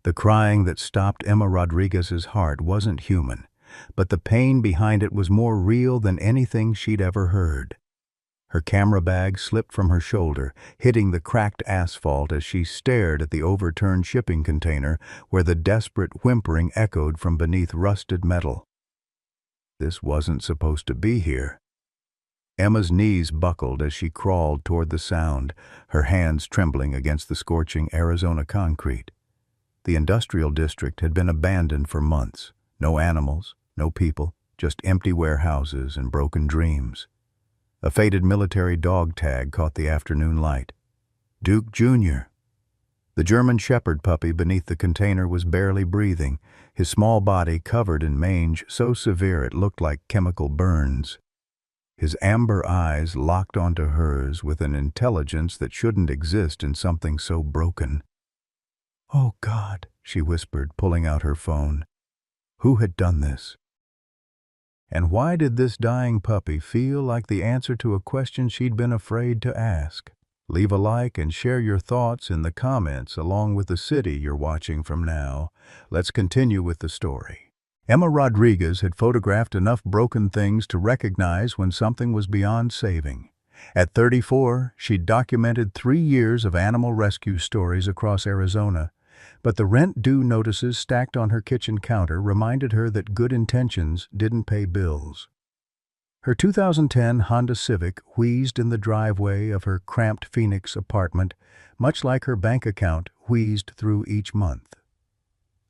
The crying that stopped Emma Rodriguez's heart wasn't human, but the pain behind it was more real than anything she'd ever heard. Her camera bag slipped from her shoulder, hitting the cracked asphalt as she stared at the overturned shipping container where the desperate whimpering echoed from beneath rusted metal. This wasn't supposed to be here. Emma's knees buckled as she crawled toward the sound, her hands trembling against the scorching Arizona concrete. The industrial district had been abandoned for months. No animals, no people, just empty warehouses and broken dreams. A faded military dog tag caught the afternoon light. Duke Jr. The German shepherd puppy beneath the container was barely breathing, his small body covered in mange so severe it looked like chemical burns. His amber eyes locked onto hers with an intelligence that shouldn't exist in something so broken. "Oh, God," she whispered, pulling out her phone. Who had done this? And why did this dying puppy feel like the answer to a question she'd been afraid to ask? Leave a like and share your thoughts in the comments along with the city you're watching from now. Let's continue with the story. Emma Rodriguez had photographed enough broken things to recognize when something was beyond saving. At 34, she'd documented 3 years of animal rescue stories across Arizona, but the rent-due notices stacked on her kitchen counter reminded her that good intentions didn't pay bills. Her 2010 Honda Civic wheezed in the driveway of her cramped Phoenix apartment, much like her bank account wheezed through each month.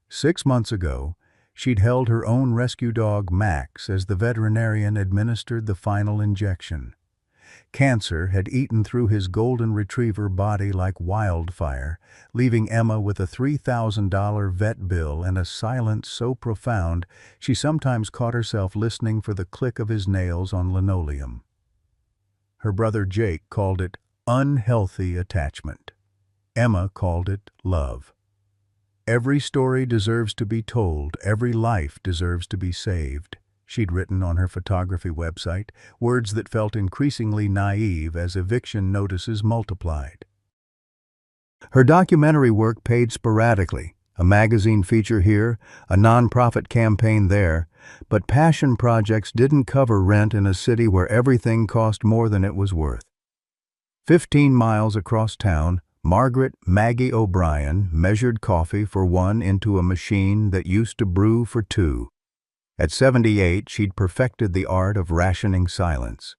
6 months ago, she'd held her own rescue dog Max as the veterinarian administered the final injection. Cancer had eaten through his golden retriever body like wildfire, leaving Emma with a $3,000 vet bill and a silence so profound she sometimes caught herself listening for the click of his nails on linoleum. Her brother Jake called it unhealthy attachment. Emma called it love. Every story deserves to be told, every life deserves to be saved, she'd written on her photography website, words that felt increasingly naive as eviction notices multiplied. Her documentary work paid sporadically, a magazine feature here, a nonprofit campaign there, but passion projects didn't cover rent in a city where everything cost more than it was worth. 15 miles across town, Margaret Maggie O'Brien measured coffee for one into a machine that used to brew for two. At 78, she'd perfected the art of rationing silence.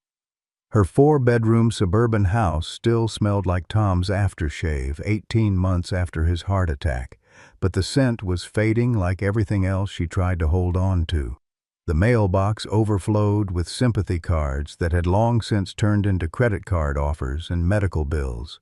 Her 4-bedroom suburban house still smelled like Tom's aftershave 18 months after his heart attack, but the scent was fading like everything else she tried to hold on to. The mailbox overflowed with sympathy cards that had long since turned into credit card offers and medical bills.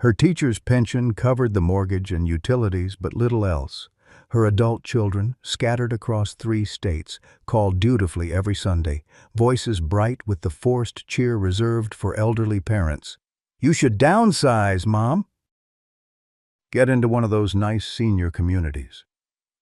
Her teacher's pension covered the mortgage and utilities, but little else. Her adult children, scattered across 3 states, called dutifully every Sunday, voices bright with the forced cheer reserved for elderly parents. "You should downsize, Mom." Get into one of those nice senior communities.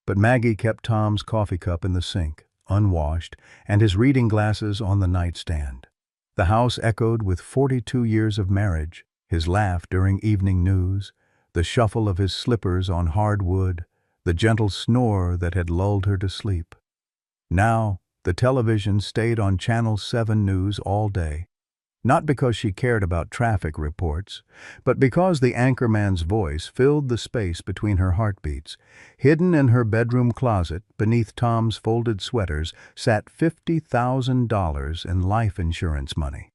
But Maggie kept Tom's coffee cup in the sink, unwashed, and his reading glasses on the nightstand. The house echoed with 42 years of marriage, his laugh during evening news, the shuffle of his slippers on hardwood, the gentle snore that had lulled her to sleep. Now, the television stayed on Channel 7 News all day, not because she cared about traffic reports, but because the anchorman's voice filled the space between her heartbeats. Hidden in her bedroom closet, beneath Tom's folded sweaters, sat $50,000 in life insurance money.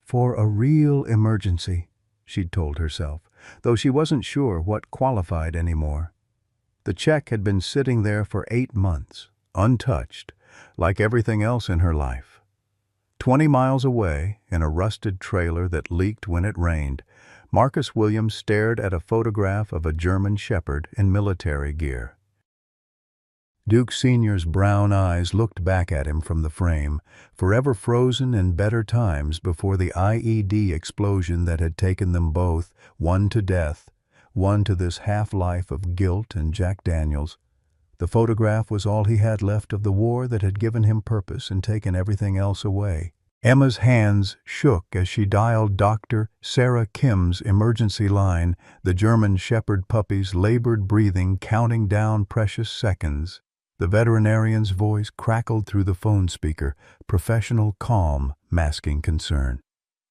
For a real emergency, she'd told herself, though she wasn't sure what qualified anymore. The check had been sitting there for 8 months, untouched, like everything else in her life. 20 miles away, in a rusted trailer that leaked when it rained, Marcus Williams stared at a photograph of a German shepherd in military gear. Duke Sr.'s brown eyes looked back at him from the frame, forever frozen in better times before the IED explosion that had taken them both, one to death, one to this half-life of guilt and Jack Daniels. The photograph was all he had left of the war that had given him purpose and taken everything else away. Emma's hands shook as she dialed Dr. Sarah Kim's emergency line, the German Shepherd puppy's labored breathing counting down precious seconds. The veterinarian's voice crackled through the phone speaker, professional calm masking concern.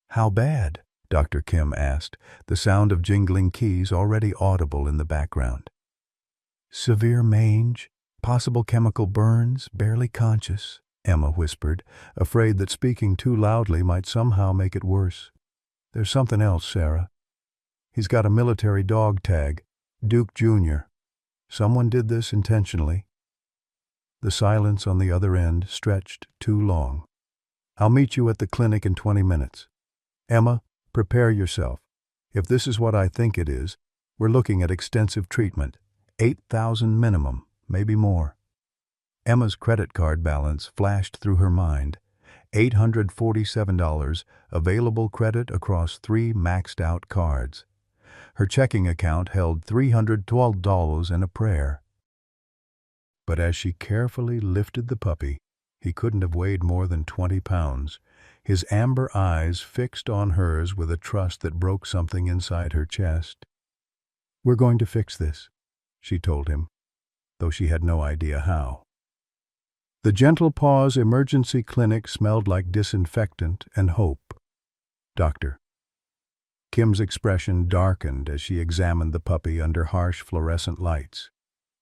"How bad?" Dr. Kim asked, the sound of jingling keys already audible in the background. "Severe mange, possible chemical burns, barely conscious," Emma whispered, afraid that speaking too loudly might somehow make it worse. "There's something else, Sarah. He's got a military dog tag, Duke Jr. Someone did this intentionally." The silence on the other end stretched too long. "I'll meet you at the clinic in 20 minutes. Emma, prepare yourself. If this is what I think it is, we're looking at extensive treatment. 8,000 minimum, maybe more." Emma's credit card balance flashed through her mind. $847, available credit across 3 maxed-out cards. Her checking account held $312 and a prayer. But as she carefully lifted the puppy, he couldn't have weighed more than 20 pounds, his amber eyes fixed on hers with a trust that broke something inside her chest. "We're going to fix this," she told him, though she had no idea how. The Gentle Paws Emergency Clinic smelled like disinfectant and hope. "Doctor." Kim's expression darkened as she examined the puppy under harsh fluorescent lights.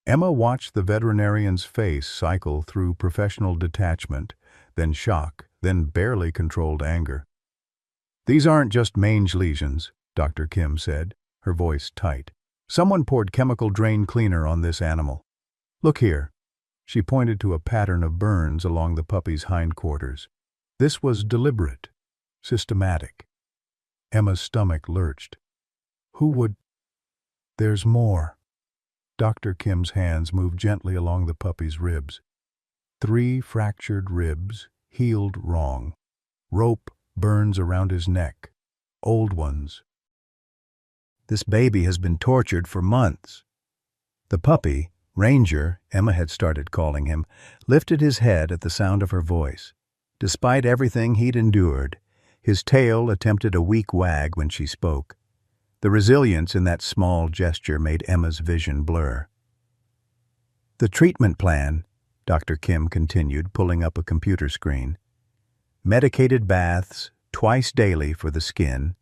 Emma watched the veterinarian's face cycle through professional detachment, then shock, then barely controlled anger. "These aren't just mange lesions," Dr. Kim said, her voice tight. "Someone poured chemical drain cleaner on this animal. Look here." She pointed to a pattern of burns along the puppy's hindquarters. "This was deliberate, systematic." Emma's stomach lurched. "Who would—" "There's more." Dr. Kim's hands moved gently along the puppy's ribs. 3 fractured ribs, healed wrong. Rope burns around his neck. Old ones. "This baby has been tortured for months." The puppy, Ranger, Emma had started calling him, lifted his head at the sound of her voice. Despite everything he'd endured, his tail attempted a weak wag when she spoke. The resilience in that small gesture made Emma's vision blur. "The treatment plan," Dr. Kim continued, pulling up a computer screen. "Medicated baths, twice daily for the skin,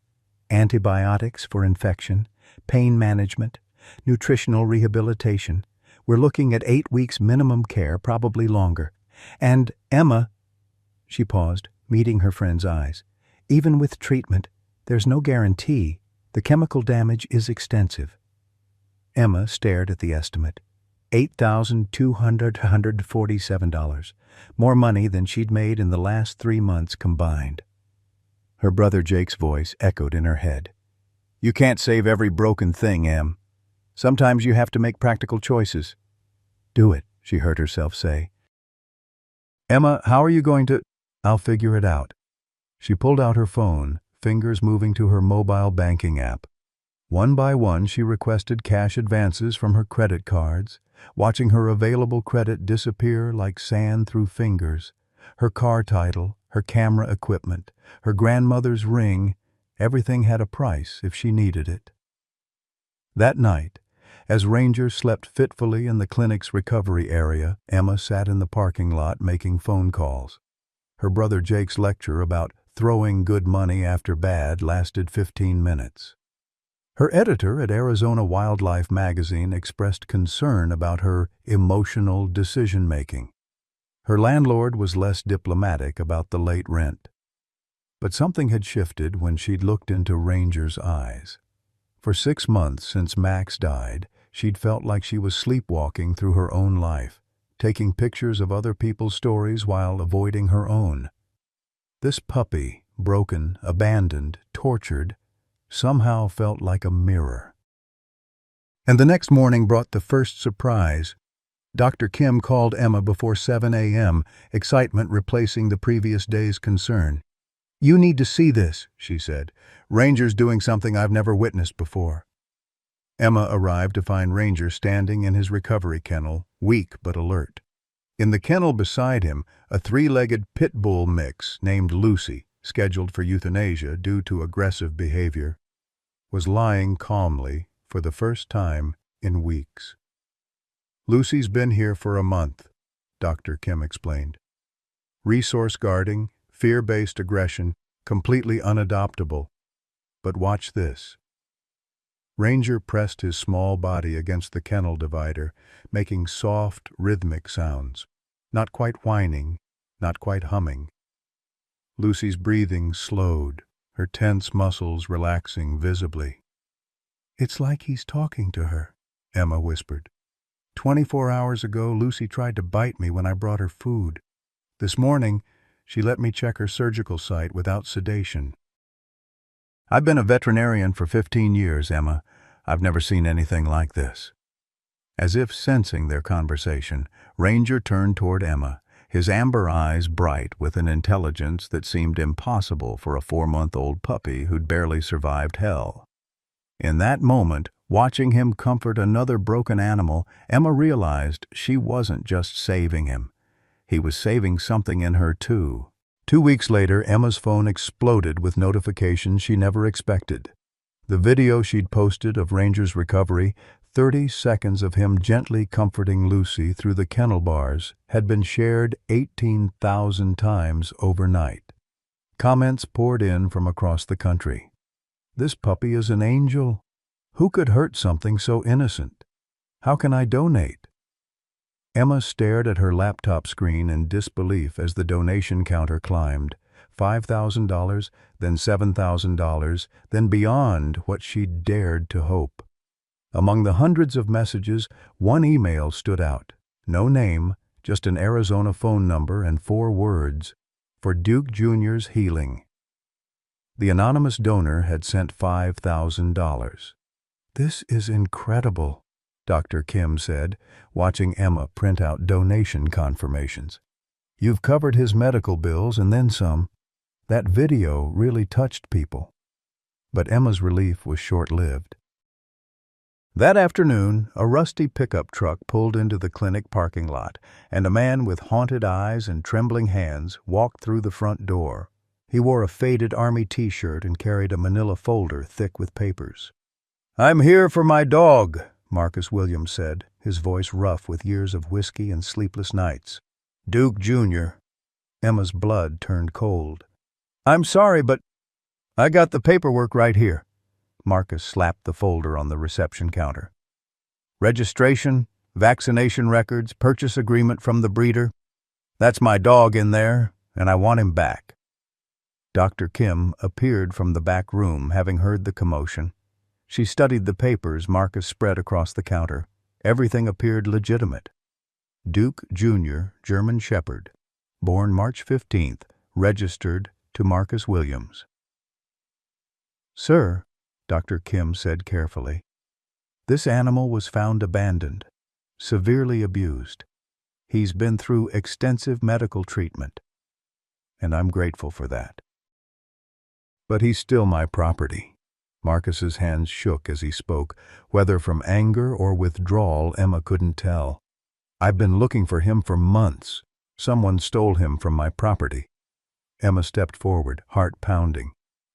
antibiotics for infection, pain management, nutritional rehabilitation. We're looking at 8 weeks minimum care, probably longer. And, Emma," she paused, meeting her friend's eyes, "even with treatment, there's no guarantee. The chemical damage is extensive." Emma stared at the estimate. $8,247, more money than she'd made in the last 3 months combined. Her brother Jake's voice echoed in her head. "You can't save every broken thing, Em. Sometimes you have to make practical choices." "Do it," she heard herself say. "Emma, how are you going to—" "I'll figure it out." She pulled out her phone, fingers moving to her mobile banking app. One by one, she requested cash advances from her credit cards, watching her available credit disappear like sand through fingers. Her car title, her camera equipment, her grandmother's ring, everything had a price if she needed it. That night, as Ranger slept fitfully in the clinic's recovery area, Emma sat in the parking lot making phone calls. Her brother Jake's lecture about throwing good money after bad lasted 15 minutes. Her editor at Arizona Wildlife magazine expressed concern about her emotional decision-making. Her landlord was less diplomatic about the late rent. But something had shifted when she'd looked into Ranger's eyes. For 6 months since Max died, she'd felt like she was sleepwalking through her own life, taking pictures of other people's stories while avoiding her own. This puppy, broken, abandoned, tortured, somehow felt like a mirror. And the next morning brought the first surprise. Dr. Kim called Emma before 7 a.m., excitement replacing the previous day's concern. "You need to see this," she said. "Ranger's doing something I've never witnessed before." Emma arrived to find Ranger standing in his recovery kennel, weak but alert. In the kennel beside him, a three-legged pit bull mix named Lucy, scheduled for euthanasia due to aggressive behavior, was lying calmly for the first time in weeks. Lucy's been here for a month, Dr. Kim explained. Resource guarding, fear-based aggression, completely unadoptable. But watch this. Ranger pressed his small body against the kennel divider, making soft, rhythmic sounds. Not quite whining, not quite humming. Lucy's breathing slowed, her tense muscles relaxing visibly. "It's like he's talking to her," Emma whispered. 24 hours ago, Lucy tried to bite me when I brought her food. This morning, she let me check her surgical site without sedation. "I've been a veterinarian for 15 years, Emma. I've never seen anything like this." As if sensing their conversation, Ranger turned toward Emma, his amber eyes bright with an intelligence that seemed impossible for a 4-month-old puppy who'd barely survived hell. In that moment, watching him comfort another broken animal, Emma realized she wasn't just saving him. He was saving something in her, too. 2 weeks later, Emma's phone exploded with notifications she never expected. The video she'd posted of Ranger's recovery, 30 seconds of him gently comforting Lucy through the kennel bars, had been shared 18,000 times overnight. Comments poured in from across the country. "This puppy is an angel. Who could hurt something so innocent? How can I donate?" Emma stared at her laptop screen in disbelief as the donation counter climbed. $5,000, then $7,000, then beyond what she'd dared to hope. Among the hundreds of messages, one email stood out. No name, just an Arizona phone number and 4 words: "For Duke Jr.'s healing." The anonymous donor had sent $5,000. "This is incredible," Dr. Kim said, watching Emma print out donation confirmations. "You've covered his medical bills and then some. That video really touched people." But Emma's relief was short-lived. That afternoon, a rusty pickup truck pulled into the clinic parking lot, and a man with haunted eyes and trembling hands walked through the front door. He wore a faded army t-shirt and carried a manila folder thick with papers. "I'm here for my dog," Marcus Williams said, his voice rough with years of whiskey and sleepless nights. "Duke Jr." Emma's blood turned cold. "I'm sorry, but I got the paperwork right here." Marcus slapped the folder on the reception counter. "Registration, vaccination records, purchase agreement from the breeder. That's my dog in there, and I want him back." Dr. Kim appeared from the back room, having heard the commotion. She studied the papers Marcus spread across the counter. Everything appeared legitimate. Duke Jr., German Shepherd, born March 15th, registered to Marcus Williams. "Sir," Dr. Kim said carefully, "this animal was found abandoned, severely abused. He's been through extensive medical treatment, and I'm grateful for that. But he's still my property." Marcus's hands shook as he spoke, whether from anger or withdrawal Emma couldn't tell. "I've been looking for him for months. Someone stole him from my property." Emma stepped forward, heart pounding.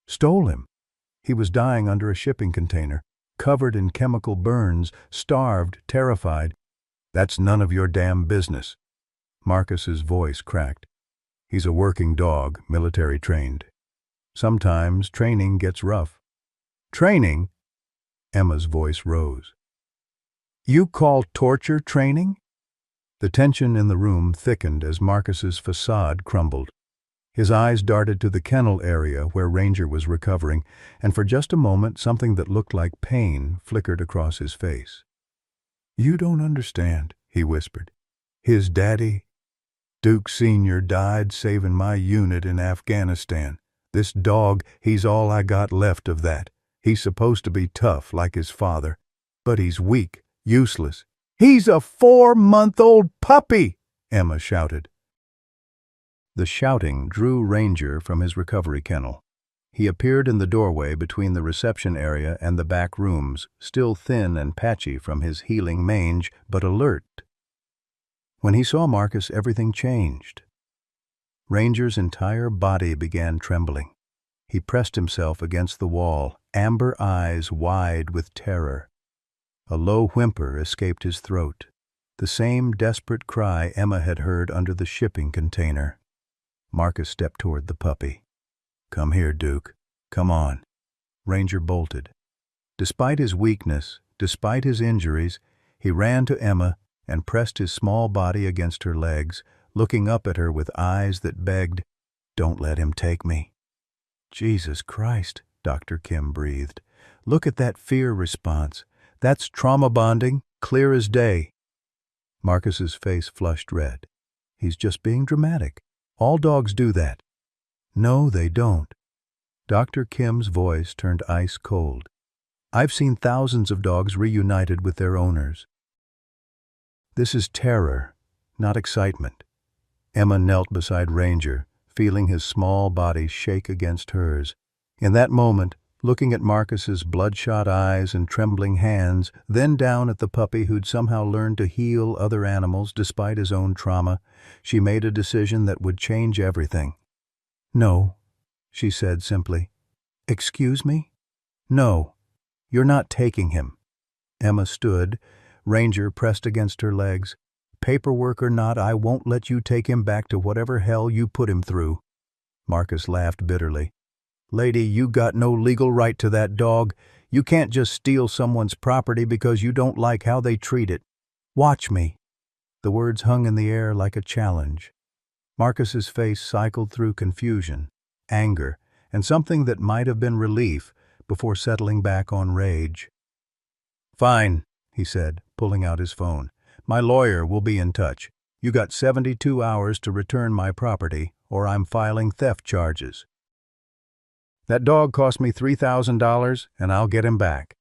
"Stole him? He was dying under a shipping container, covered in chemical burns, starved, terrified." "That's none of your damn business." Marcus's voice cracked. "He's a working dog, military trained. Sometimes training gets rough." "Training?" Emma's voice rose. "You call torture training?" The tension in the room thickened as Marcus's facade crumbled. His eyes darted to the kennel area where Ranger was recovering, and for just a moment something that looked like pain flickered across his face. "You don't understand," he whispered. "His daddy, Duke Sr., died saving my unit in Afghanistan. This dog, he's all I got left of that. He's supposed to be tough like his father, but he's weak, useless." "He's a 4-month-old puppy!" Emma shouted. The shouting drew Ranger from his recovery kennel. He appeared in the doorway between the reception area and the back rooms, still thin and patchy from his healing mange, but alert. When he saw Marcus, everything changed. Ranger's entire body began trembling. He pressed himself against the wall, amber eyes wide with terror. A low whimper escaped his throat, the same desperate cry Emma had heard under the shipping container. Marcus stepped toward the puppy. "Come here, Duke. Come on." Ranger bolted. Despite his weakness, despite his injuries, he ran to Emma and pressed his small body against her legs, looking up at her with eyes that begged, "Don't let him take me." "Jesus Christ," Dr. Kim breathed. "Look at that fear response. That's trauma bonding, clear as day." Marcus's face flushed red. "He's just being dramatic. All dogs do that." "No, they don't." Dr. Kim's voice turned ice cold. "I've seen thousands of dogs reunited with their owners. This is terror, not excitement." Emma knelt beside Ranger, feeling his small body shake against hers. In that moment, looking at Marcus's bloodshot eyes and trembling hands, then down at the puppy who'd somehow learned to heal other animals despite his own trauma, she made a decision that would change everything. "No," she said simply. "Excuse me? No, you're not taking him." Emma stood, Ranger pressed against her legs. "Paperwork or not, I won't let you take him back to whatever hell you put him through." Marcus laughed bitterly. "Lady, you got no legal right to that dog. You can't just steal someone's property because you don't like how they treat it. Watch me." The words hung in the air like a challenge. Marcus's face cycled through confusion, anger, and something that might have been relief before settling back on rage. "Fine," he said, pulling out his phone. "My lawyer will be in touch. You got 72 hours to return my property, or I'm filing theft charges. That dog cost me $3,000, and I'll get him back."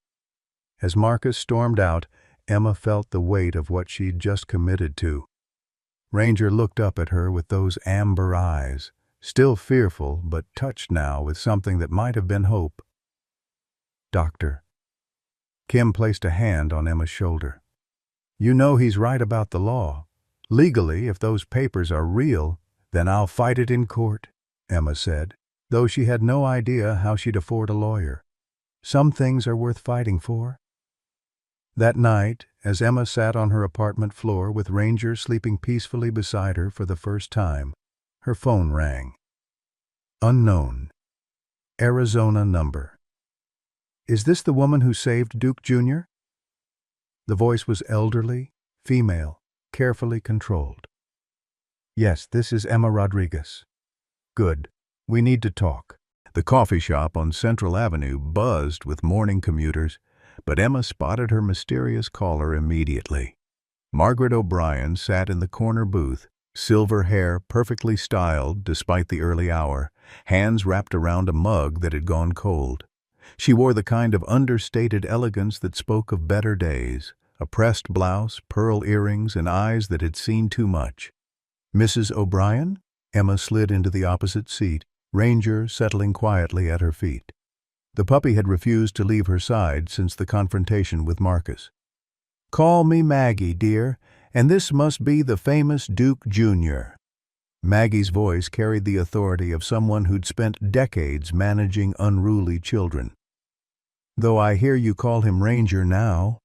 As Marcus stormed out, Emma felt the weight of what she'd just committed to. Ranger looked up at her with those amber eyes, still fearful but touched now with something that might have been hope. "Doctor." Kim placed a hand on Emma's shoulder. "You know he's right about the law. Legally, if those papers are real, then I'll fight it in court," Emma said, though she had no idea how she'd afford a lawyer. Some things are worth fighting for. That night, as Emma sat on her apartment floor with Ranger sleeping peacefully beside her for the first time, her phone rang. Unknown. Arizona number. "Is this the woman who saved Duke Jr.?" The voice was elderly, female, carefully controlled. "Yes, this is Emma Rodriguez." "Good. We need to talk." The coffee shop on Central Avenue buzzed with morning commuters, but Emma spotted her mysterious caller immediately. Margaret O'Brien sat in the corner booth, silver hair perfectly styled despite the early hour, hands wrapped around a mug that had gone cold. She wore the kind of understated elegance that spoke of better days, a pressed blouse, pearl earrings, and eyes that had seen too much. "Mrs. O'Brien?" Emma slid into the opposite seat, Ranger settling quietly at her feet. The puppy had refused to leave her side since the confrontation with Marcus. "Call me Maggie, dear, and this must be the famous Duke Jr." Maggie's voice carried the authority of someone who'd spent decades managing unruly children. "Though I hear you call him Ranger now."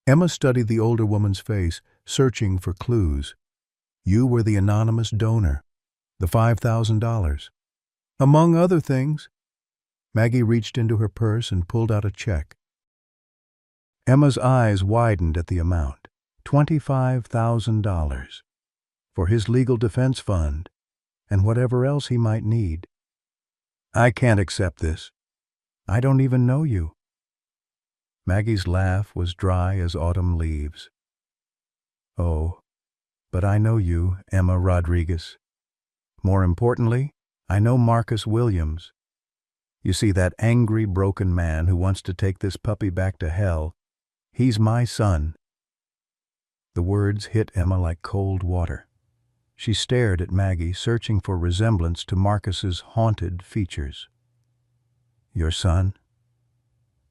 Emma studied the older woman's face, searching for clues. "You were the anonymous donor, the $5,000. Among other things." Maggie reached into her purse and pulled out a check. Emma's eyes widened at the amount. $25,000. For his legal defense fund, and whatever else he might need. "I can't accept this. I don't even know you." Maggie's laugh was dry as autumn leaves. "Oh, but I know you, Emma Rodriguez. More importantly, I know Marcus Williams. You see, that angry, broken man who wants to take this puppy back to hell, he's my son." The words hit Emma like cold water. She stared at Maggie, searching for resemblance to Marcus's haunted features. "Your son?"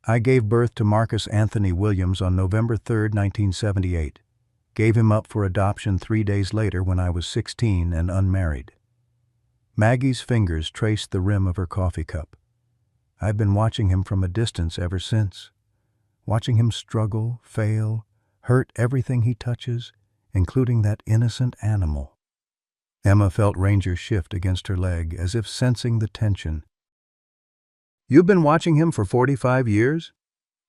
"I gave birth to Marcus Anthony Williams on November 3, 1978. Gave him up for adoption 3 days later when I was 16 and unmarried. Maggie's fingers traced the rim of her coffee cup. I've been watching him from a distance ever since. Watching him struggle, fail, hurt everything he touches, including that innocent animal. Emma felt Ranger shift against her leg, as if sensing the tension. You've been watching him for 45 years?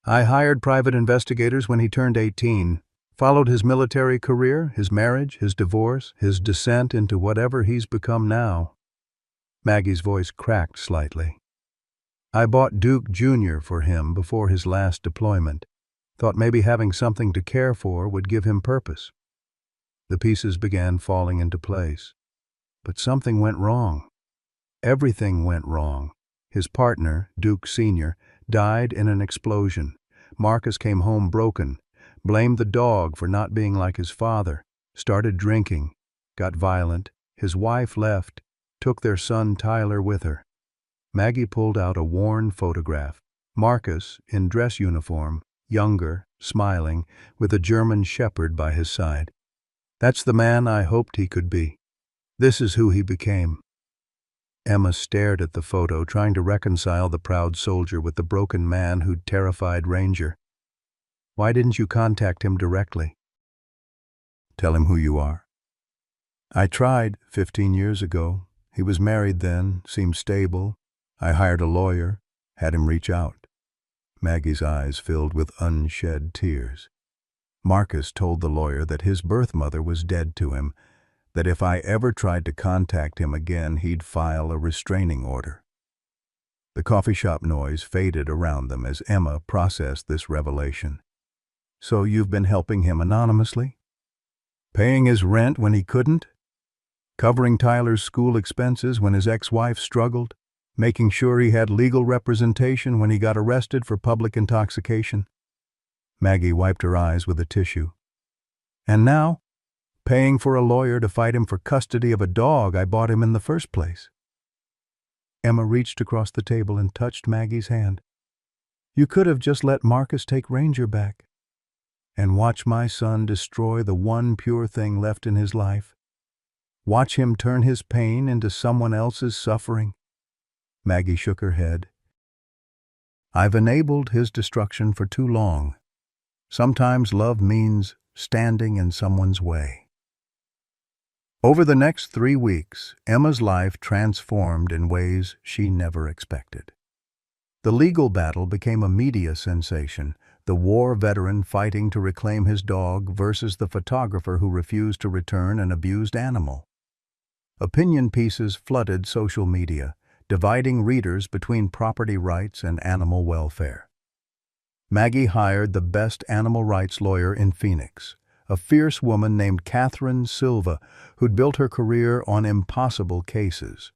I hired private investigators when he turned 18, followed his military career, his marriage, his divorce, his descent into whatever he's become now. Maggie's voice cracked slightly. I bought Duke Jr. for him before his last deployment. Thought maybe having something to care for would give him purpose. The pieces began falling into place. But something went wrong. Everything went wrong. His partner, Duke Sr., died in an explosion. Marcus came home broken, blamed the dog for not being like his father, started drinking, got violent. His wife left, took their son Tyler with her. Maggie pulled out a worn photograph. Marcus, in dress uniform, younger, smiling, with a German shepherd by his side. That's the man I hoped he could be. This is who he became. Emma stared at the photo, trying to reconcile the proud soldier with the broken man who'd terrified Ranger. Why didn't you contact him directly? Tell him who you are. I tried 15 years ago. He was married then, seemed stable. I hired a lawyer, had him reach out. Maggie's eyes filled with unshed tears. Marcus told the lawyer that his birth mother was dead to him, that if I ever tried to contact him again, he'd file a restraining order. The coffee shop noise faded around them as Emma processed this revelation. So you've been helping him anonymously? Paying his rent when he couldn't? Covering Tyler's school expenses when his ex-wife struggled? Making sure he had legal representation when he got arrested for public intoxication? Maggie wiped her eyes with a tissue. And now, paying for a lawyer to fight him for custody of a dog I bought him in the first place. Emma reached across the table and touched Maggie's hand. You could have just let Marcus take Ranger back and watch my son destroy the one pure thing left in his life. Watch him turn his pain into someone else's suffering. Maggie shook her head. I've enabled his destruction for too long. Sometimes love means standing in someone's way. Over the next 3 weeks, Emma's life transformed in ways she never expected. The legal battle became a media sensation, the war veteran fighting to reclaim his dog versus the photographer who refused to return an abused animal. Opinion pieces flooded social media, dividing readers between property rights and animal welfare. Maggie hired the best animal rights lawyer in Phoenix, a fierce woman named Catherine Silva, who'd built her career on impossible cases.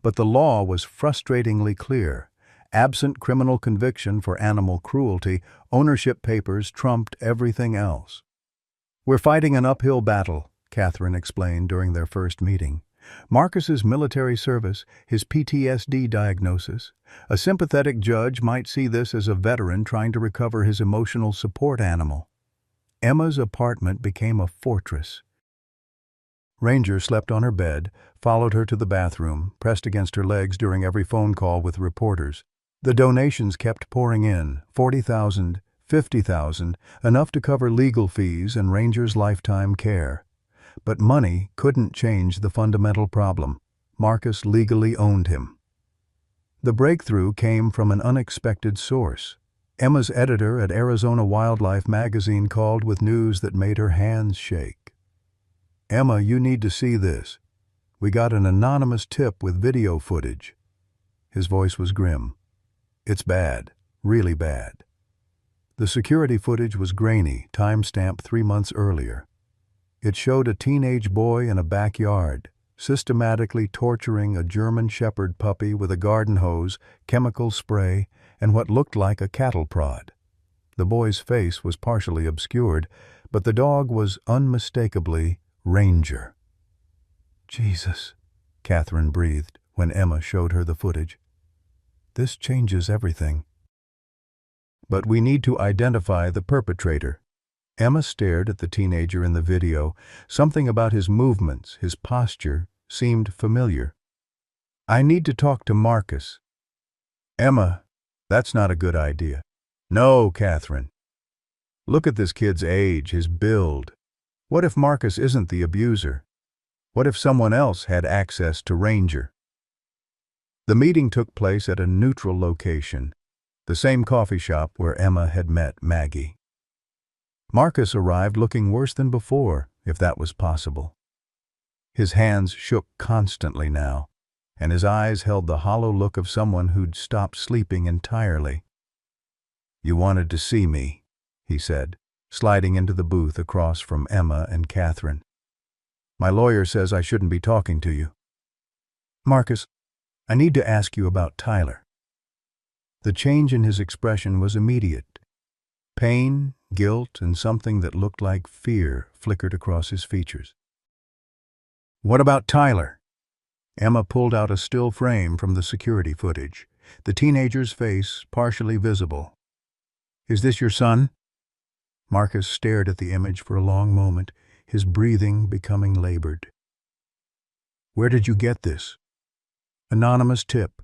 But the law was frustratingly clear. Absent criminal conviction for animal cruelty, ownership papers trumped everything else. We're fighting an uphill battle, Catherine explained during their first meeting. Marcus's military service, his PTSD diagnosis. A sympathetic judge might see this as a veteran trying to recover his emotional support animal. Emma's apartment became a fortress. Ranger slept on her bed, followed her to the bathroom, pressed against her legs during every phone call with reporters. The donations kept pouring in, $40,000, $50,000, enough to cover legal fees and Ranger's lifetime care. But money couldn't change the fundamental problem. Marcus legally owned him. The breakthrough came from an unexpected source. Emma's editor at Arizona Wildlife magazine called with news that made her hands shake. Emma, you need to see this. We got an anonymous tip with video footage. His voice was grim. It's bad, really bad. The security footage was grainy, time-stamped 3 months earlier. It showed a teenage boy in a backyard, systematically torturing a German shepherd puppy with a garden hose, chemical spray, and what looked like a cattle prod. The boy's face was partially obscured, but the dog was unmistakably Ranger. Jesus, Catherine breathed when Emma showed her the footage. This changes everything. But we need to identify the perpetrator. Emma stared at the teenager in the video. Something about his movements, his posture, seemed familiar. "I need to talk to Marcus." "Emma, that's not a good idea." "No, Catherine. Look at this kid's age, his build. What if Marcus isn't the abuser? What if someone else had access to Ranger?" The meeting took place at a neutral location, the same coffee shop where Emma had met Maggie. Marcus arrived looking worse than before, if that was possible. His hands shook constantly now, and his eyes held the hollow look of someone who'd stopped sleeping entirely. "You wanted to see me," he said, sliding into the booth across from Emma and Catherine. "My lawyer says I shouldn't be talking to you." "Marcus, I need to ask you about Tyler." The change in his expression was immediate. Pain, guilt, and something that looked like fear flickered across his features. "What about Tyler?" Emma pulled out a still frame from the security footage, the teenager's face partially visible. "Is this your son?" Marcus stared at the image for a long moment, his breathing becoming labored. "Where did you get this?" "Anonymous tip.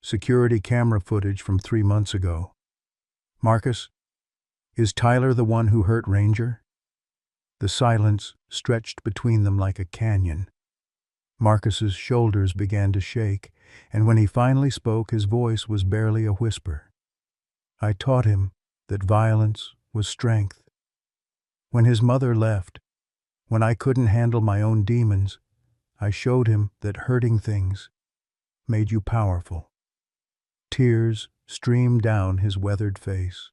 Security camera footage from 3 months ago." "Marcus, is Tyler the one who hurt Ranger?" The silence stretched between them like a canyon. Marcus's shoulders began to shake, and when he finally spoke, his voice was barely a whisper. "I taught him that violence was strength. When his mother left, when I couldn't handle my own demons, I showed him that hurting things made you powerful." Tears streamed down his weathered face.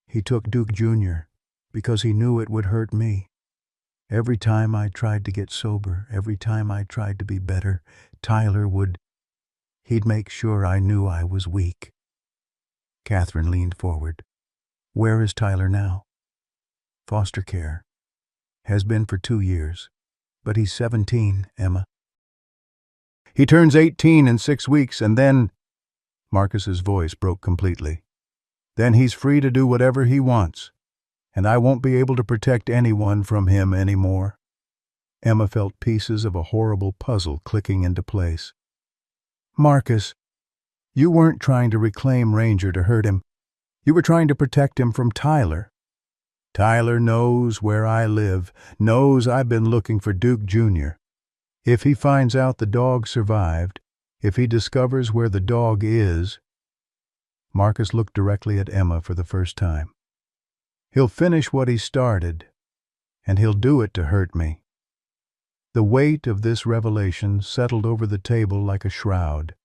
"He took Duke Jr. because he knew it would hurt me. Every time I tried to get sober, every time I tried to be better, Tyler he'd make sure I knew I was weak." Catherine leaned forward. "Where is Tyler now?" "Foster care. Has been for 2 years. But he's 17, Emma." "He turns 18 in 6 weeks, and then—" Marcus's voice broke completely. "Then he's free to do whatever he wants, and I won't be able to protect anyone from him anymore." Emma felt pieces of a horrible puzzle clicking into place. "Marcus, you weren't trying to reclaim Ranger to hurt him. You were trying to protect him from Tyler." "Tyler knows where I live, knows I've been looking for Duke Jr. If he finds out the dog survived, if he discovers where the dog is—" Marcus looked directly at Emma for the first time. "He'll finish what he started, and he'll do it to hurt me." The weight of this revelation settled over the table like a shroud.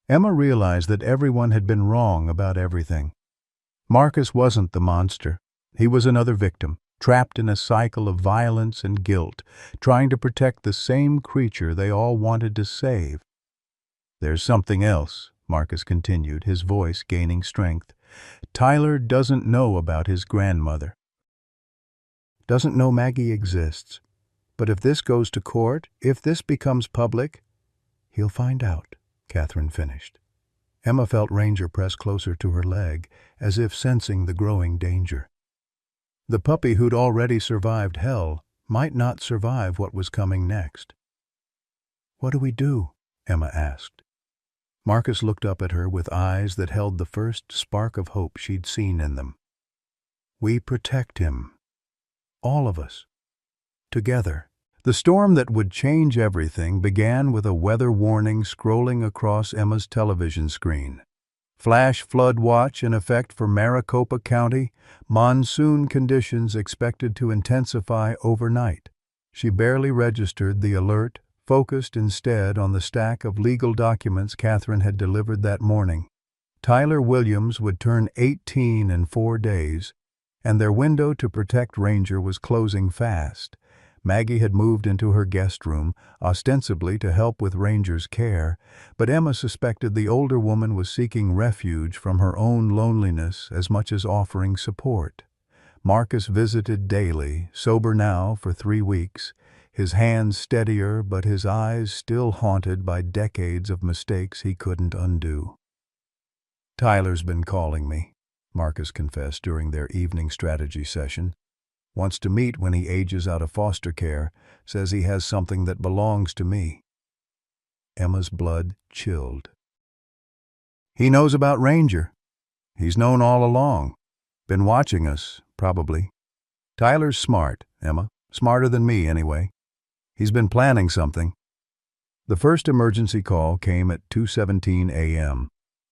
Emma realized that everyone had been wrong about everything. Marcus wasn't the monster. He was another victim, trapped in a cycle of violence and guilt, trying to protect the same creature they all wanted to save. "There's something else," Marcus continued, his voice gaining strength. "Tyler doesn't know about his grandmother. Doesn't know Maggie exists. But if this goes to court, if this becomes public, he'll find out," Catherine finished. Emma felt Ranger press closer to her leg, as if sensing the growing danger. The puppy who'd already survived hell might not survive what was coming next. "What do we do?" Emma asked. Marcus looked up at her with eyes that held the first spark of hope she'd seen in them. "We protect him. All of us. Together." The storm that would change everything began with a weather warning scrolling across Emma's television screen. Flash flood watch in effect for Maricopa County, monsoon conditions expected to intensify overnight. She barely registered the alert, focused instead on the stack of legal documents Catherine had delivered that morning. Tyler Williams would turn 18 in 4 days, and their window to protect Ranger was closing fast. Maggie had moved into her guest room, ostensibly to help with Ranger's care, but Emma suspected the older woman was seeking refuge from her own loneliness as much as offering support. Marcus visited daily, sober now for 3 weeks, his hands steadier but his eyes still haunted by decades of mistakes he couldn't undo. "Tyler's been calling me," Marcus confessed during their evening strategy session. Wants to meet when he ages out of foster care, says he has something that belongs to me. Emma's blood chilled. He knows about Ranger. He's known all along. Been watching us, probably. Tyler's smart, Emma. Smarter than me, anyway. He's been planning something. The first emergency call came at 2:17 a.m.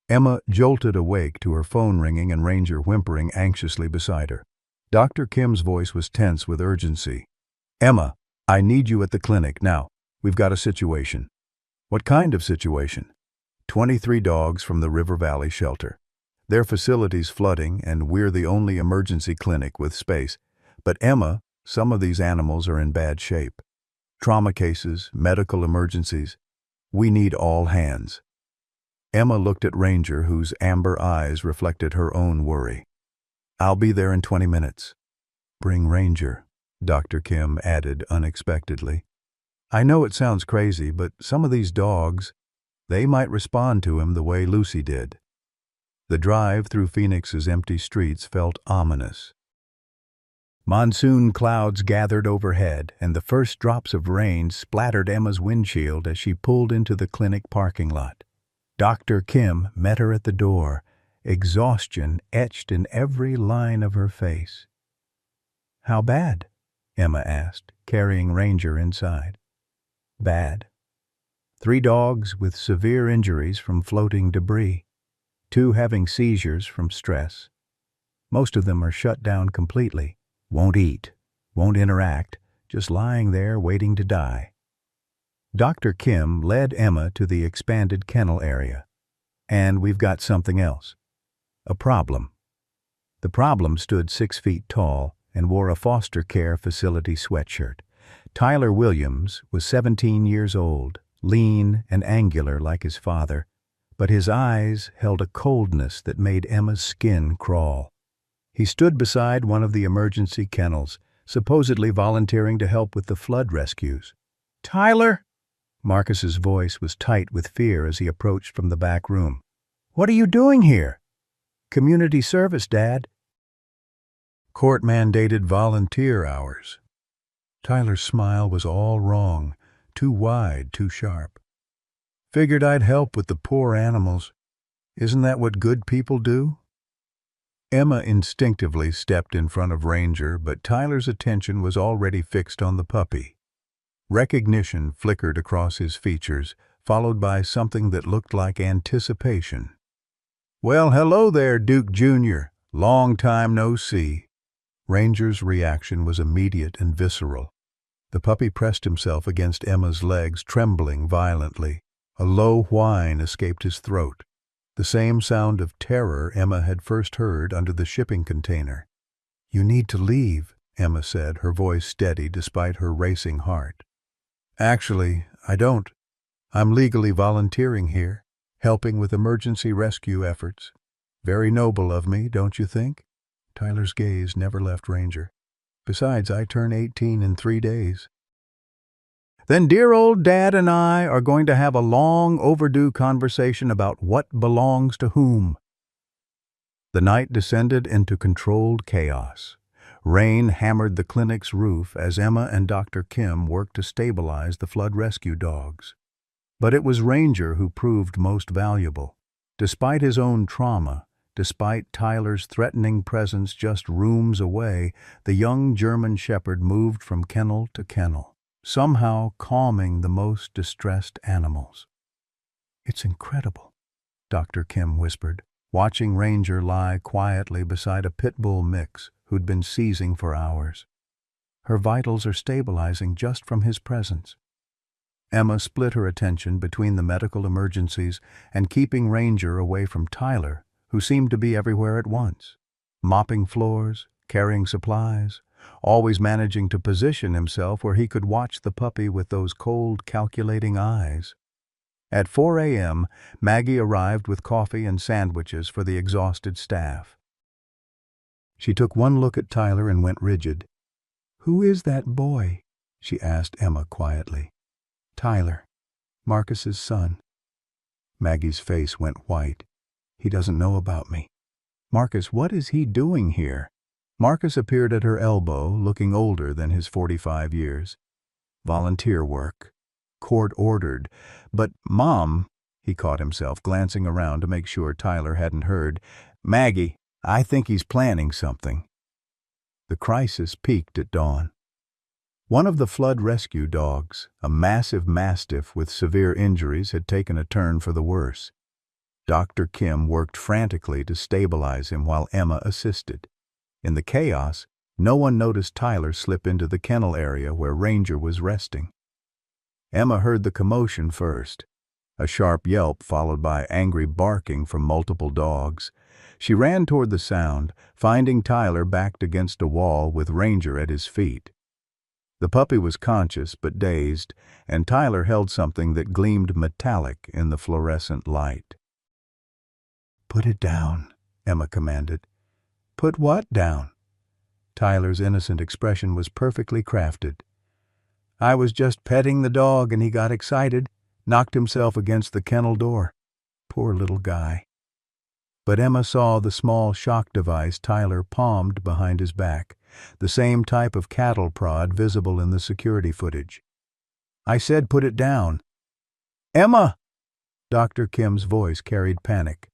Emma jolted awake to her phone ringing and Ranger whimpering anxiously beside her. Dr. Kim's voice was tense with urgency. "Emma, I need you at the clinic now. We've got a situation." "What kind of situation?" 23 dogs from the River Valley shelter. Their facility's flooding and we're the only emergency clinic with space. But Emma, some of these animals are in bad shape. Trauma cases, medical emergencies. We need all hands. Emma looked at Ranger, whose amber eyes reflected her own worry. "I'll be there in 20 minutes. Bring Ranger," Dr. Kim added unexpectedly. "I know it sounds crazy, but some of these dogs, they might respond to him the way Lucy did." The drive through Phoenix's empty streets felt ominous. Monsoon clouds gathered overhead, and the first drops of rain splattered Emma's windshield as she pulled into the clinic parking lot. Dr. Kim met her at the door, exhaustion etched in every line of her face. "How bad?" Emma asked, carrying Ranger inside. "Bad. 3 dogs with severe injuries from floating debris. 2 having seizures from stress. Most of them are shut down completely. Won't eat, won't interact, just lying there waiting to die." Dr. Kim led Emma to the expanded kennel area. "And we've got something else. A problem." The problem stood 6 feet tall and wore a foster care facility sweatshirt. Tyler Williams was 17 years old, lean and angular like his father, but his eyes held a coldness that made Emma's skin crawl. He stood beside one of the emergency kennels, supposedly volunteering to help with the flood rescues. "Tyler!" Marcus's voice was tight with fear as he approached from the back room. "What are you doing here?" "Community service, Dad." "Court-mandated volunteer hours." Tyler's smile was all wrong, too wide, too sharp. "Figured I'd help with the poor animals. Isn't that what good people do?" Emma instinctively stepped in front of Ranger, but Tyler's attention was already fixed on the puppy. Recognition flickered across his features, followed by something that looked like anticipation. "Well, hello there, Duke Jr. Long time no see." Ranger's reaction was immediate and visceral. The puppy pressed himself against Emma's legs, trembling violently. A low whine escaped his throat, the same sound of terror Emma had first heard under the shipping container. "You need to leave," Emma said, her voice steady despite her racing heart. "Actually, I don't. I'm legally volunteering here, helping with emergency rescue efforts. Very noble of me, don't you think?" Tyler's gaze never left Ranger. "Besides, I turn 18 in 3 days. Then dear old Dad and I are going to have a long overdue conversation about what belongs to whom." The night descended into controlled chaos. Rain hammered the clinic's roof as Emma and Dr. Kim worked to stabilize the flood rescue dogs. But it was Ranger who proved most valuable. Despite his own trauma, despite Tyler's threatening presence just rooms away, the young German shepherd moved from kennel to kennel, somehow calming the most distressed animals. "It's incredible," Dr. Kim whispered, watching Ranger lie quietly beside a pit bull mix who'd been seizing for hours. "Her vitals are stabilizing just from his presence." Emma split her attention between the medical emergencies and keeping Ranger away from Tyler, who seemed to be everywhere at once, mopping floors, carrying supplies, always managing to position himself where he could watch the puppy with those cold, calculating eyes. At 4 a.m., Maggie arrived with coffee and sandwiches for the exhausted staff. She took one look at Tyler and went rigid. "Who is that boy?" she asked Emma quietly. "Tyler, Marcus's son." Maggie's face went white. "He doesn't know about me." "Marcus, what is he doing here?" Marcus appeared at her elbow, looking older than his 45 years. "Volunteer work. Court-ordered. But, Mom," he caught himself, glancing around to make sure Tyler hadn't heard. "Maggie, I think he's planning something." The crisis peaked at dawn. One of the flood rescue dogs, a massive mastiff with severe injuries, had taken a turn for the worse. Dr. Kim worked frantically to stabilize him while Emma assisted. In the chaos, no one noticed Tyler slip into the kennel area where Ranger was resting. Emma heard the commotion first, a sharp yelp followed by angry barking from multiple dogs. She ran toward the sound, finding Tyler backed against a wall with Ranger at his feet. The puppy was conscious but dazed, and Tyler held something that gleamed metallic in the fluorescent light. "Put it down," Emma commanded. "Put what down?" Tyler's innocent expression was perfectly crafted. "I was just petting the dog and he got excited, knocked himself against the kennel door. Poor little guy." But Emma saw the small shock device Tyler palmed behind his back, the same type of cattle prod visible in the security footage. "I said put it down." "Emma!" Dr. Kim's voice carried panic.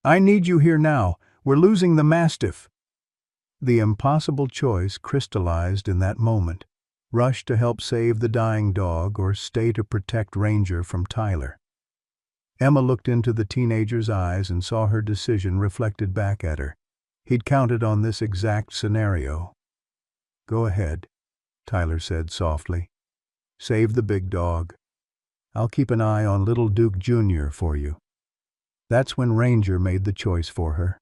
"I need you here now. We're losing the mastiff." The impossible choice crystallized in that moment: rush to help save the dying dog or stay to protect Ranger from Tyler. Emma looked into the teenager's eyes and saw her decision reflected back at her. He'd counted on this exact scenario. "Go ahead," Tyler said softly. "Save the big dog. I'll keep an eye on little Duke Jr. for you." That's when Ranger made the choice for her.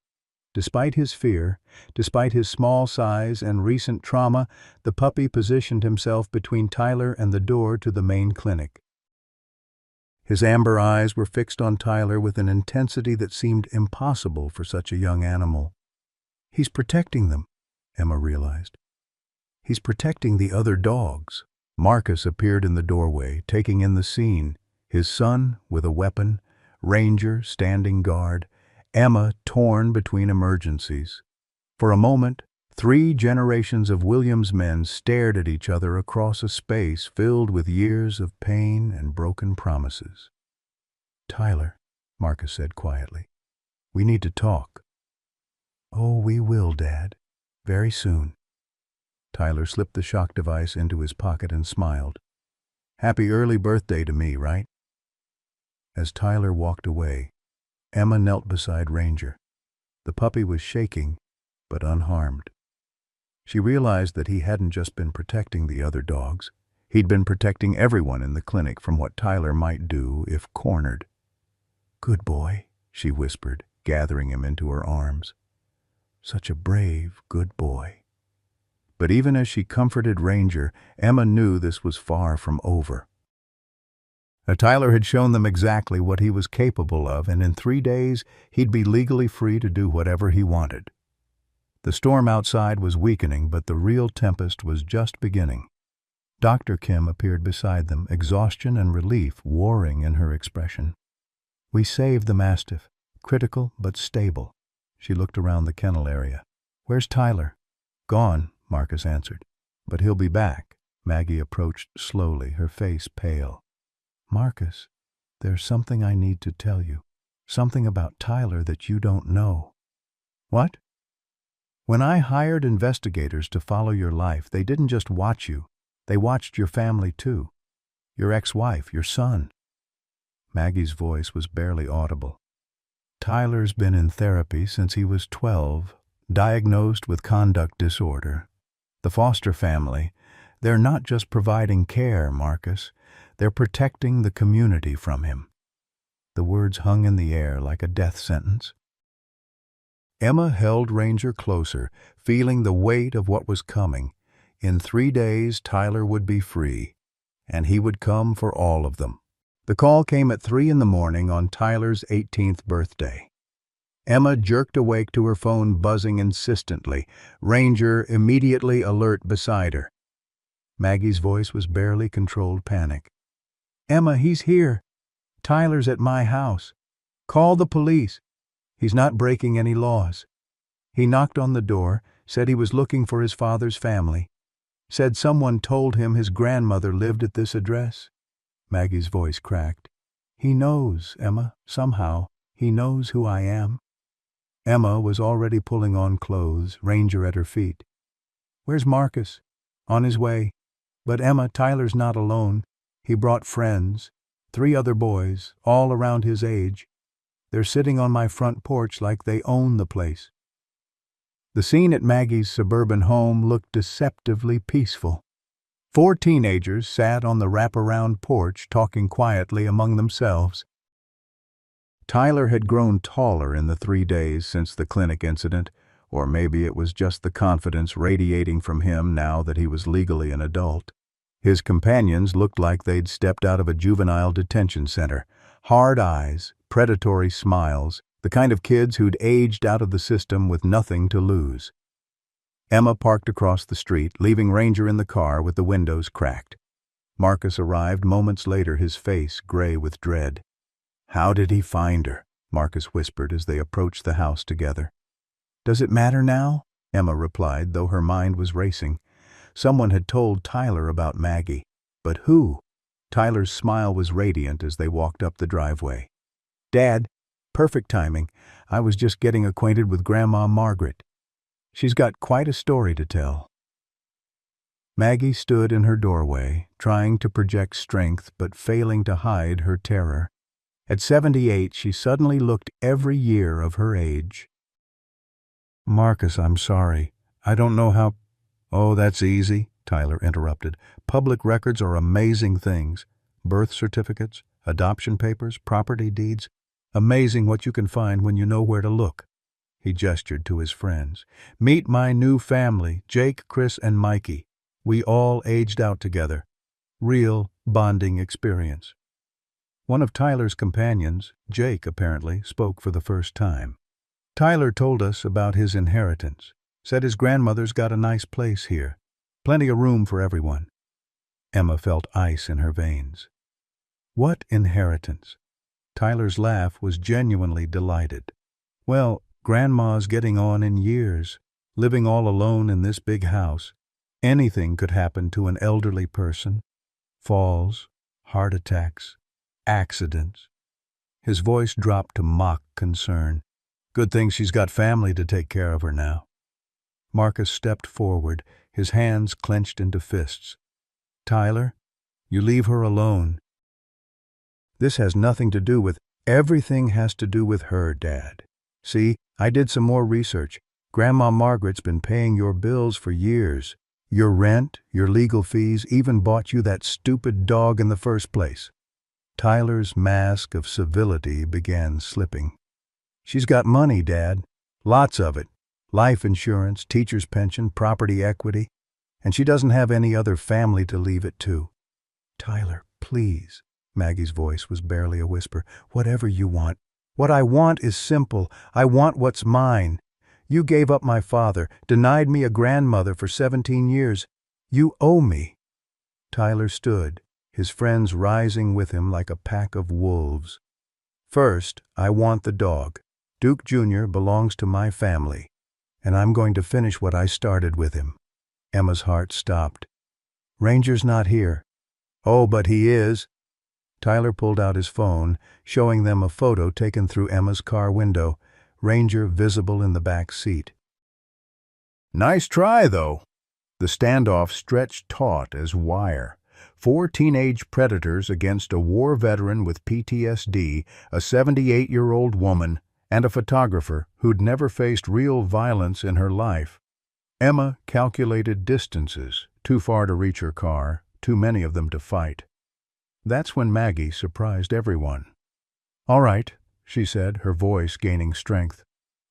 Despite his fear, despite his small size and recent trauma, the puppy positioned himself between Tyler and the door to the main clinic. His amber eyes were fixed on Tyler with an intensity that seemed impossible for such a young animal. "He's protecting them," Emma realized. "He's protecting the other dogs." Marcus appeared in the doorway, taking in the scene, his son with a weapon, Ranger standing guard, Emma torn between emergencies. For a moment, 3 generations of Williams men stared at each other across a space filled with years of pain and broken promises. "Tyler," Marcus said quietly, "we need to talk." "Oh, we will, Dad. Very soon." Tyler slipped the shock device into his pocket and smiled. "Happy early birthday to me, right?" As Tyler walked away, Emma knelt beside Ranger. The puppy was shaking, but unharmed. She realized that he hadn't just been protecting the other dogs. He'd been protecting everyone in the clinic from what Tyler might do if cornered. "Good boy," she whispered, gathering him into her arms. "Such a brave, good boy." But even as she comforted Ranger, Emma knew this was far from over. Tyler had shown them exactly what he was capable of, and in 3 days he'd be legally free to do whatever he wanted. The storm outside was weakening, but the real tempest was just beginning. Dr. Kim appeared beside them, exhaustion and relief warring in her expression. "We saved the mastiff. Critical but stable." She looked around the kennel area. "Where's Tyler?" "Gone," Marcus answered. "But he'll be back." Maggie approached slowly, her face pale. "Marcus, there's something I need to tell you. Something about Tyler that you don't know." "What?" "When I hired investigators to follow your life, they didn't just watch you. They watched your family too. Your ex-wife, your son." Maggie's voice was barely audible. "Tyler's been in therapy since he was 12, diagnosed with conduct disorder. The foster family, they're not just providing care, Marcus. They're protecting the community from him." The words hung in the air like a death sentence. Emma held Ranger closer, feeling the weight of what was coming. In 3 days, Tyler would be free, and he would come for all of them. The call came at 3 in the morning on Tyler's 18th birthday. Emma jerked awake to her phone buzzing insistently, Ranger immediately alert beside her. Maggie's voice was barely controlled panic. "Emma, he's here. Tyler's at my house. Call the police. He's not breaking any laws." He knocked on the door, said he was looking for his father's family. Said someone told him his grandmother lived at this address. Maggie's voice cracked. He knows, Emma, somehow. He knows who I am. Emma was already pulling on clothes, Ranger at her feet. Where's Marcus? On his way. But Emma, Tyler's not alone. He brought friends, 3 other boys, all around his age. They're sitting on my front porch like they own the place. The scene at Maggie's suburban home looked deceptively peaceful. 4 teenagers sat on the wraparound porch talking quietly among themselves. Tyler had grown taller in the 3 days since the clinic incident, or maybe it was just the confidence radiating from him now that he was legally an adult. His companions looked like they'd stepped out of a juvenile detention center. Hard eyes, predatory smiles, the kind of kids who'd aged out of the system with nothing to lose. Emma parked across the street, leaving Ranger in the car with the windows cracked. Marcus arrived moments later, his face gray with dread. "How did he find her?" Marcus whispered as they approached the house together. "Does it matter now?" Emma replied, though her mind was racing. Someone had told Tyler about Maggie. But who? Tyler's smile was radiant as they walked up the driveway. "Dad, perfect timing. I was just getting acquainted with Grandma Margaret. She's got quite a story to tell." Maggie stood in her doorway, trying to project strength but failing to hide her terror. At 78, she suddenly looked every year of her age. "Marcus, I'm sorry. I don't know how—" "Oh, that's easy," Tyler interrupted. "Public records are amazing things. Birth certificates, adoption papers, property deeds. Amazing what you can find when you know where to look." He gestured to his friends. "Meet my new family, Jake, Chris, and Mikey. We all aged out together. Real bonding experience." One of Tyler's companions, Jake apparently, spoke for the first time. "Tyler told us about his inheritance. Said his grandmother's got a nice place here. Plenty of room for everyone." Emma felt ice in her veins. "What inheritance?" Tyler's laugh was genuinely delighted. "Well, Grandma's getting on in years, living all alone in this big house. Anything could happen to an elderly person. Falls, heart attacks, accidents." His voice dropped to mock concern. "Good thing she's got family to take care of her now." Marcus stepped forward, his hands clenched into fists. "Tyler, you leave her alone." "This has nothing to do with—" "Everything has to do with her, Dad. See, I did some more research. Grandma Margaret's been paying your bills for years. Your rent, your legal fees, even bought you that stupid dog in the first place." Tyler's mask of civility began slipping. "She's got money, Dad. Lots of it. Life insurance, teacher's pension, property equity. And she doesn't have any other family to leave it to." "Tyler, please." Maggie's voice was barely a whisper. "Whatever you want." "What I want is simple. I want what's mine. You gave up my father, denied me a grandmother for 17 years. You owe me." Tyler stood, his friends rising with him like a pack of wolves. "First, I want the dog. Duke Jr. belongs to my family, and I'm going to finish what I started with him." Emma's heart stopped. "Ranger's not here." "Oh, but he is." Tyler pulled out his phone, showing them a photo taken through Emma's car window, Ranger visible in the back seat. "Nice try, though." The standoff stretched taut as wire. 4 teenage predators against a war veteran with PTSD, a 78-year-old woman, and a photographer who'd never faced real violence in her life. Emma calculated distances, too far to reach her car, too many of them to fight. That's when Maggie surprised everyone. "All right," she said, her voice gaining strength.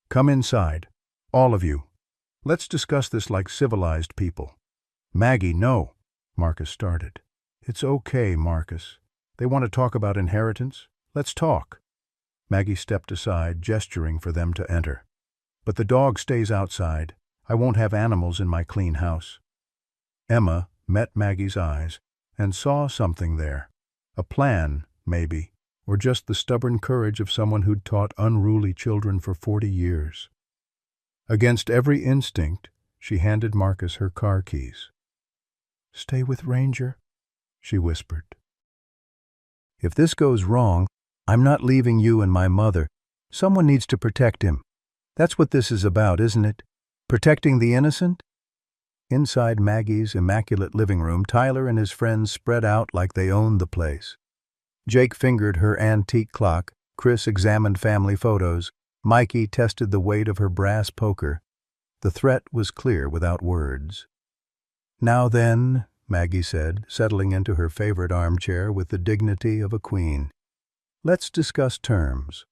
"Come inside. All of you. Let's discuss this like civilized people." "Maggie, no," Marcus started. "It's okay, Marcus. They want to talk about inheritance. Let's talk." Maggie stepped aside, gesturing for them to enter. "But the dog stays outside. I won't have animals in my clean house." Emma met Maggie's eyes and saw something there. A plan, maybe, or just the stubborn courage of someone who'd taught unruly children for 40 years. Against every instinct, she handed Marcus her car keys. "Stay with Ranger," she whispered. "If this goes wrong, I'm not leaving you and my mother. Someone needs to protect him. That's what this is about, isn't it? Protecting the innocent?" Inside Maggie's immaculate living room, Tyler and his friends spread out like they owned the place. Jake fingered her antique clock, Chris examined family photos, Mikey tested the weight of her brass poker. The threat was clear without words. "Now then," Maggie said, settling into her favorite armchair with the dignity of a queen. "Let's discuss terms."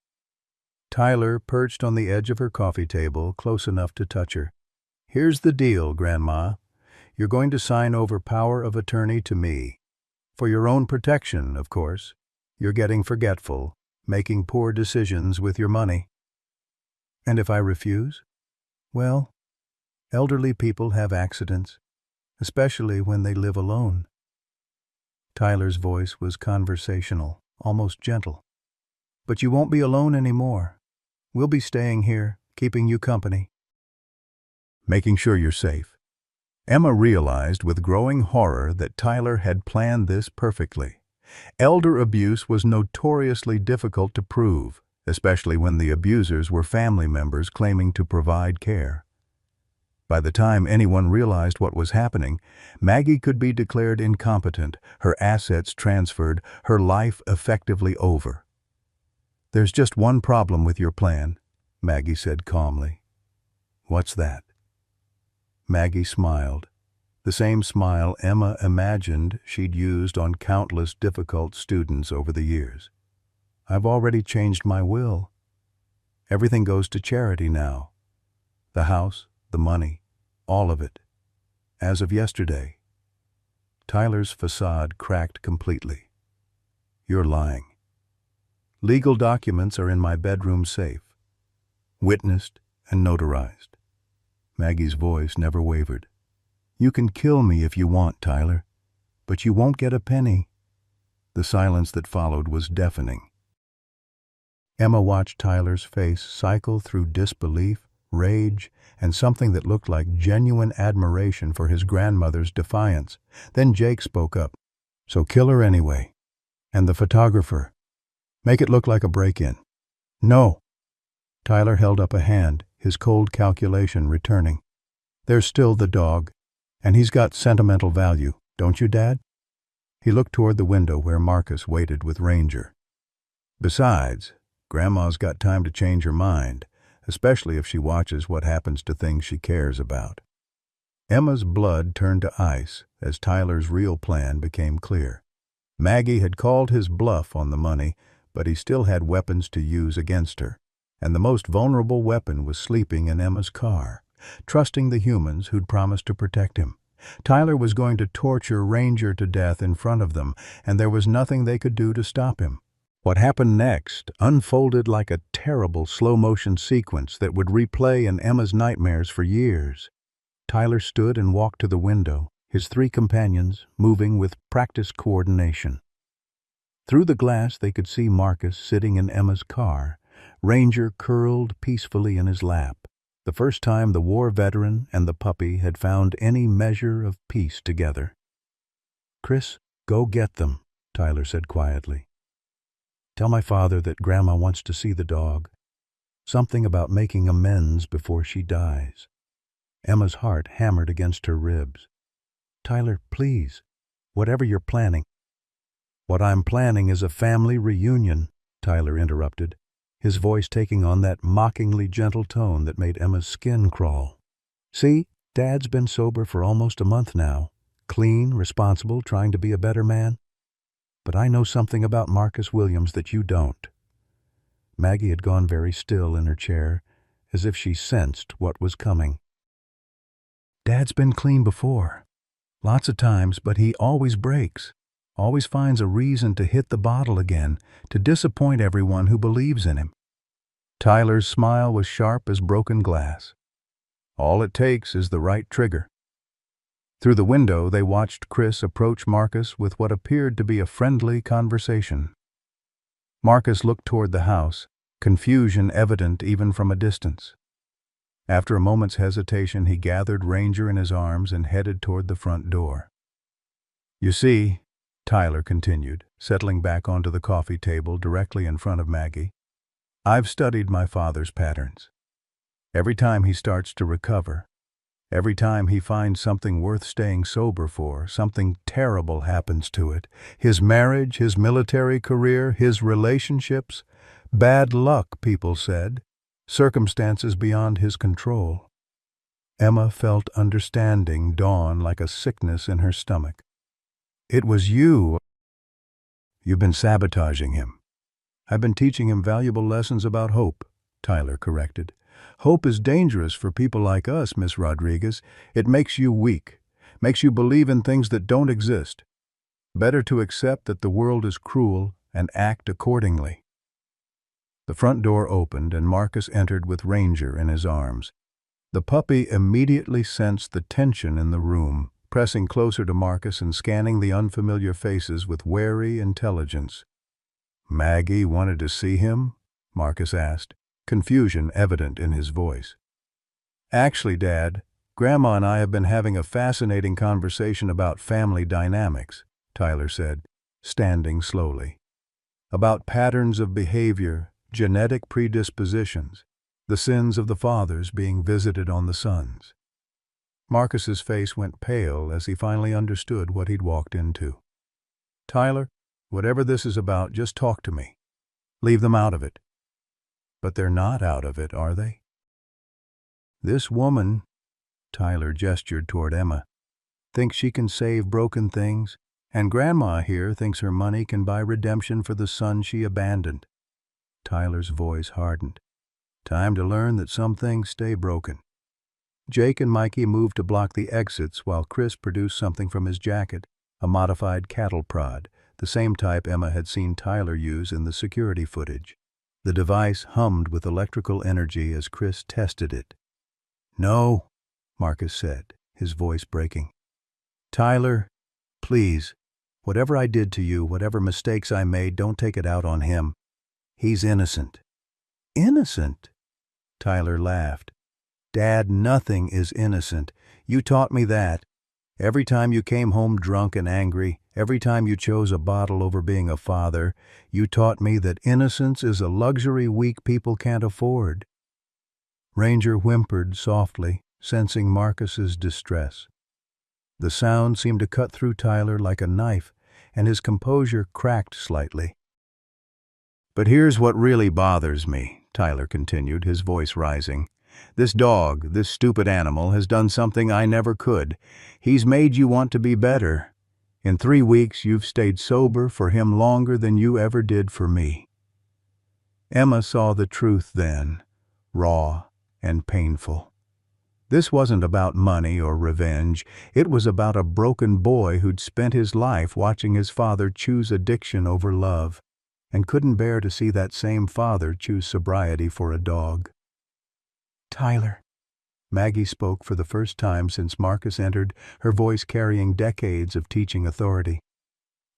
Tyler perched on the edge of her coffee table, close enough to touch her. "Here's the deal, Grandma. You're going to sign over power of attorney to me. For your own protection, of course. You're getting forgetful, making poor decisions with your money." "And if I refuse?" "Well, elderly people have accidents, especially when they live alone." Tyler's voice was conversational, almost gentle. "But you won't be alone anymore. We'll be staying here, keeping you company. Making sure you're safe." Emma realized with growing horror that Tyler had planned this perfectly. Elder abuse was notoriously difficult to prove, especially when the abusers were family members claiming to provide care. By the time anyone realized what was happening, Maggie could be declared incompetent, her assets transferred, her life effectively over. "There's just one problem with your plan," Maggie said calmly. "What's that?" Maggie smiled, the same smile Emma imagined she'd used on countless difficult students over the years. "I've already changed my will. Everything goes to charity now. The house, the money, all of it. As of yesterday." Tyler's facade cracked completely. "You're lying. Legal documents are in my bedroom safe. Witnessed and notarized." Maggie's voice never wavered. "You can kill me if you want, Tyler, but you won't get a penny." The silence that followed was deafening. Emma watched Tyler's face cycle through disbelief, rage, and something that looked like genuine admiration for his grandmother's defiance. Then Jake spoke up. "So kill her anyway. And the photographer. Make it look like a break-in." "No." Tyler held up a hand, his cold calculation returning. "There's still the dog, and he's got sentimental value, don't you, Dad?" He looked toward the window where Marcus waited with Ranger. "Besides, Grandma's got time to change her mind, especially if she watches what happens to things she cares about." Emma's blood turned to ice as Tyler's real plan became clear. Maggie had called his bluff on the money, but he still had weapons to use against her. And the most vulnerable weapon was sleeping in Emma's car, trusting the humans who'd promised to protect him. Tyler was going to torture Ranger to death in front of them, and there was nothing they could do to stop him. What happened next unfolded like a terrible slow-motion sequence that would replay in Emma's nightmares for years. Tyler stood and walked to the window, his three companions moving with practiced coordination. Through the glass they could see Marcus sitting in Emma's car, Ranger curled peacefully in his lap, the first time the war veteran and the puppy had found any measure of peace together. "Chris, go get them," Tyler said quietly. "Tell my father that Grandma wants to see the dog. Something about making amends before she dies." Emma's heart hammered against her ribs. "Tyler, please, whatever you're planning." "What I'm planning is a family reunion," Tyler interrupted, his voice taking on that mockingly gentle tone that made Emma's skin crawl. "See, Dad's been sober for almost a month now, clean, responsible, trying to be a better man. But I know something about Marcus Williams that you don't." Maggie had gone very still in her chair, as if she sensed what was coming. "Dad's been clean before. Lots of times, but he always breaks. Always finds a reason to hit the bottle again, to disappoint everyone who believes in him." Tyler's smile was sharp as broken glass. "All it takes is the right trigger." Through the window they watched Chris approach Marcus with what appeared to be a friendly conversation. Marcus looked toward the house, confusion evident even from a distance. After a moment's hesitation, he gathered Ranger in his arms and headed toward the front door. "You see," Tyler continued, settling back onto the coffee table directly in front of Maggie, "I've studied my father's patterns. Every time he starts to recover, every time he finds something worth staying sober for, something terrible happens to it. His marriage, his military career, his relationships. Bad luck, people said. Circumstances beyond his control." Emma felt understanding dawn like a sickness in her stomach. "It was you. You've been sabotaging him." "I've been teaching him valuable lessons about hope," Tyler corrected. "Hope is dangerous for people like us, Miss Rodriguez. It makes you weak, makes you believe in things that don't exist. Better to accept that the world is cruel and act accordingly." The front door opened and Marcus entered with Ranger in his arms. The puppy immediately sensed the tension in the room, pressing closer to Marcus and scanning the unfamiliar faces with wary intelligence. "Maggie wanted to see him?" Marcus asked, confusion evident in his voice. "Actually, Dad, Grandma and I have been having a fascinating conversation about family dynamics," Tyler said, standing slowly. "About patterns of behavior, genetic predispositions, the sins of the fathers being visited on the sons." Marcus's face went pale as he finally understood what he'd walked into. "Tyler, whatever this is about, just talk to me. Leave them out of it." "But they're not out of it, are they? This woman," Tyler gestured toward Emma, "thinks she can save broken things, and Grandma here thinks her money can buy redemption for the son she abandoned." Tyler's voice hardened. "Time to learn that some things stay broken." Jake and Mikey moved to block the exits while Chris produced something from his jacket, a modified cattle prod, the same type Emma had seen Tyler use in the security footage. The device hummed with electrical energy as Chris tested it. "No," Marcus said, his voice breaking. "Tyler, please, whatever I did to you, whatever mistakes I made, don't take it out on him. He's innocent." "Innocent?" Tyler laughed. "Dad, nothing is innocent. You taught me that. Every time you came home drunk and angry, every time you chose a bottle over being a father, you taught me that innocence is a luxury weak people can't afford." Ranger whimpered softly, sensing Marcus's distress. The sound seemed to cut through Tyler like a knife, and his composure cracked slightly. "But here's what really bothers me," Tyler continued, his voice rising. "This dog, this stupid animal, has done something I never could. He's made you want to be better. In 3 weeks, you've stayed sober for him longer than you ever did for me." Emma saw the truth then, raw and painful. This wasn't about money or revenge. It was about a broken boy who'd spent his life watching his father choose addiction over love, and couldn't bear to see that same father choose sobriety for a dog. "Tyler," Maggie spoke for the first time since Marcus entered, her voice carrying decades of teaching authority.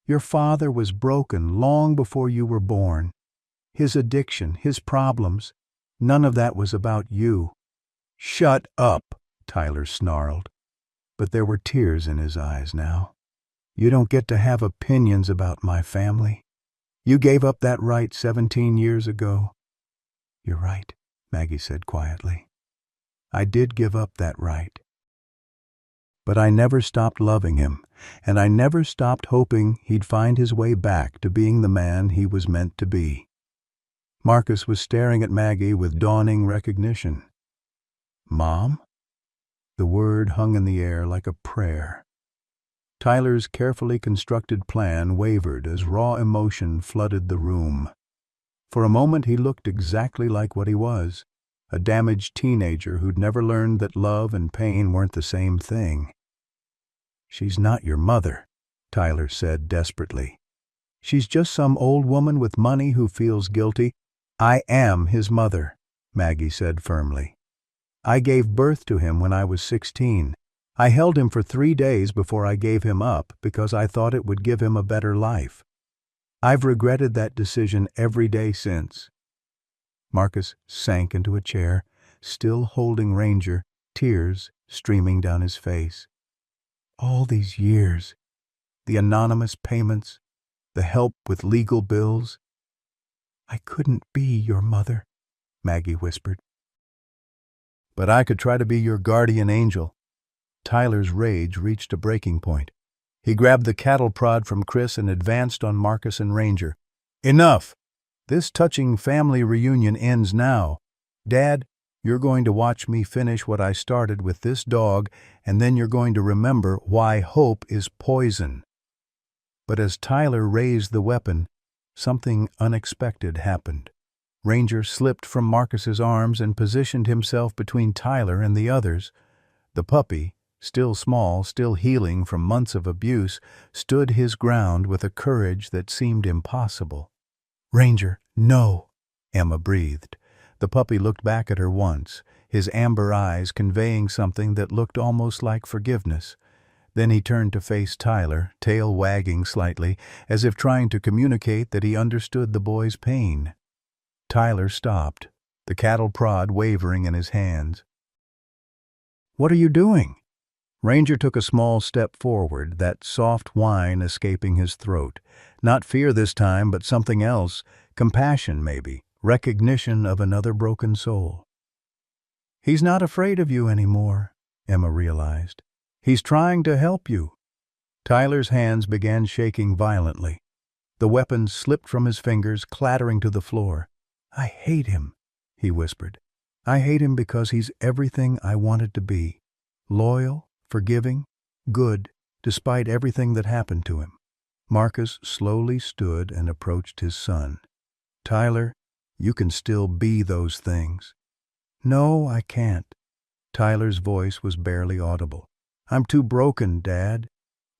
"Your father was broken long before you were born. His addiction, his problems, none of that was about you." "Shut up," Tyler snarled. But there were tears in his eyes now. "You don't get to have opinions about my family. You gave up that right 17 years ago." "You're right," Maggie said quietly. "I did give up that right. But I never stopped loving him, and I never stopped hoping he'd find his way back to being the man he was meant to be." Marcus was staring at Maggie with dawning recognition. "Mom?" The word hung in the air like a prayer. Tyler's carefully constructed plan wavered as raw emotion flooded the room. For a moment he looked exactly like what he was, a damaged teenager who'd never learned that love and pain weren't the same thing. "She's not your mother," Tyler said desperately. "She's just some old woman with money who feels guilty." "I am his mother," Maggie said firmly. "I gave birth to him when I was 16. I held him for 3 days before I gave him up because I thought it would give him a better life. I've regretted that decision every day since." Marcus sank into a chair, still holding Ranger, tears streaming down his face. All these years, the anonymous payments, the help with legal bills. I couldn't be your mother, Maggie whispered. But I could try to be your guardian angel. Tyler's rage reached a breaking point. He grabbed the cattle prod from Chris and advanced on Marcus and Ranger. Enough! This touching family reunion ends now. Dad, you're going to watch me finish what I started with this dog, and then you're going to remember why hope is poison. But as Tyler raised the weapon, something unexpected happened. Ranger slipped from Marcus's arms and positioned himself between Tyler and the others. The puppy, still small, still healing from months of abuse, stood his ground with a courage that seemed impossible. Ranger, no, Emma breathed. The puppy looked back at her once, his amber eyes conveying something that looked almost like forgiveness. Then he turned to face Tyler, tail wagging slightly, as if trying to communicate that he understood the boy's pain. Tyler stopped, the cattle prod wavering in his hands. What are you doing? Ranger took a small step forward, that soft whine escaping his throat. Not fear this time, but something else. Compassion, maybe. Recognition of another broken soul. He's not afraid of you anymore, Emma realized. He's trying to help you. Tyler's hands began shaking violently. The weapon slipped from his fingers, clattering to the floor. I hate him, he whispered. I hate him because he's everything I wanted to be. Loyal, forgiving, good, despite everything that happened to him. Marcus slowly stood and approached his son. Tyler, you can still be those things. No, I can't. Tyler's voice was barely audible. I'm too broken, Dad.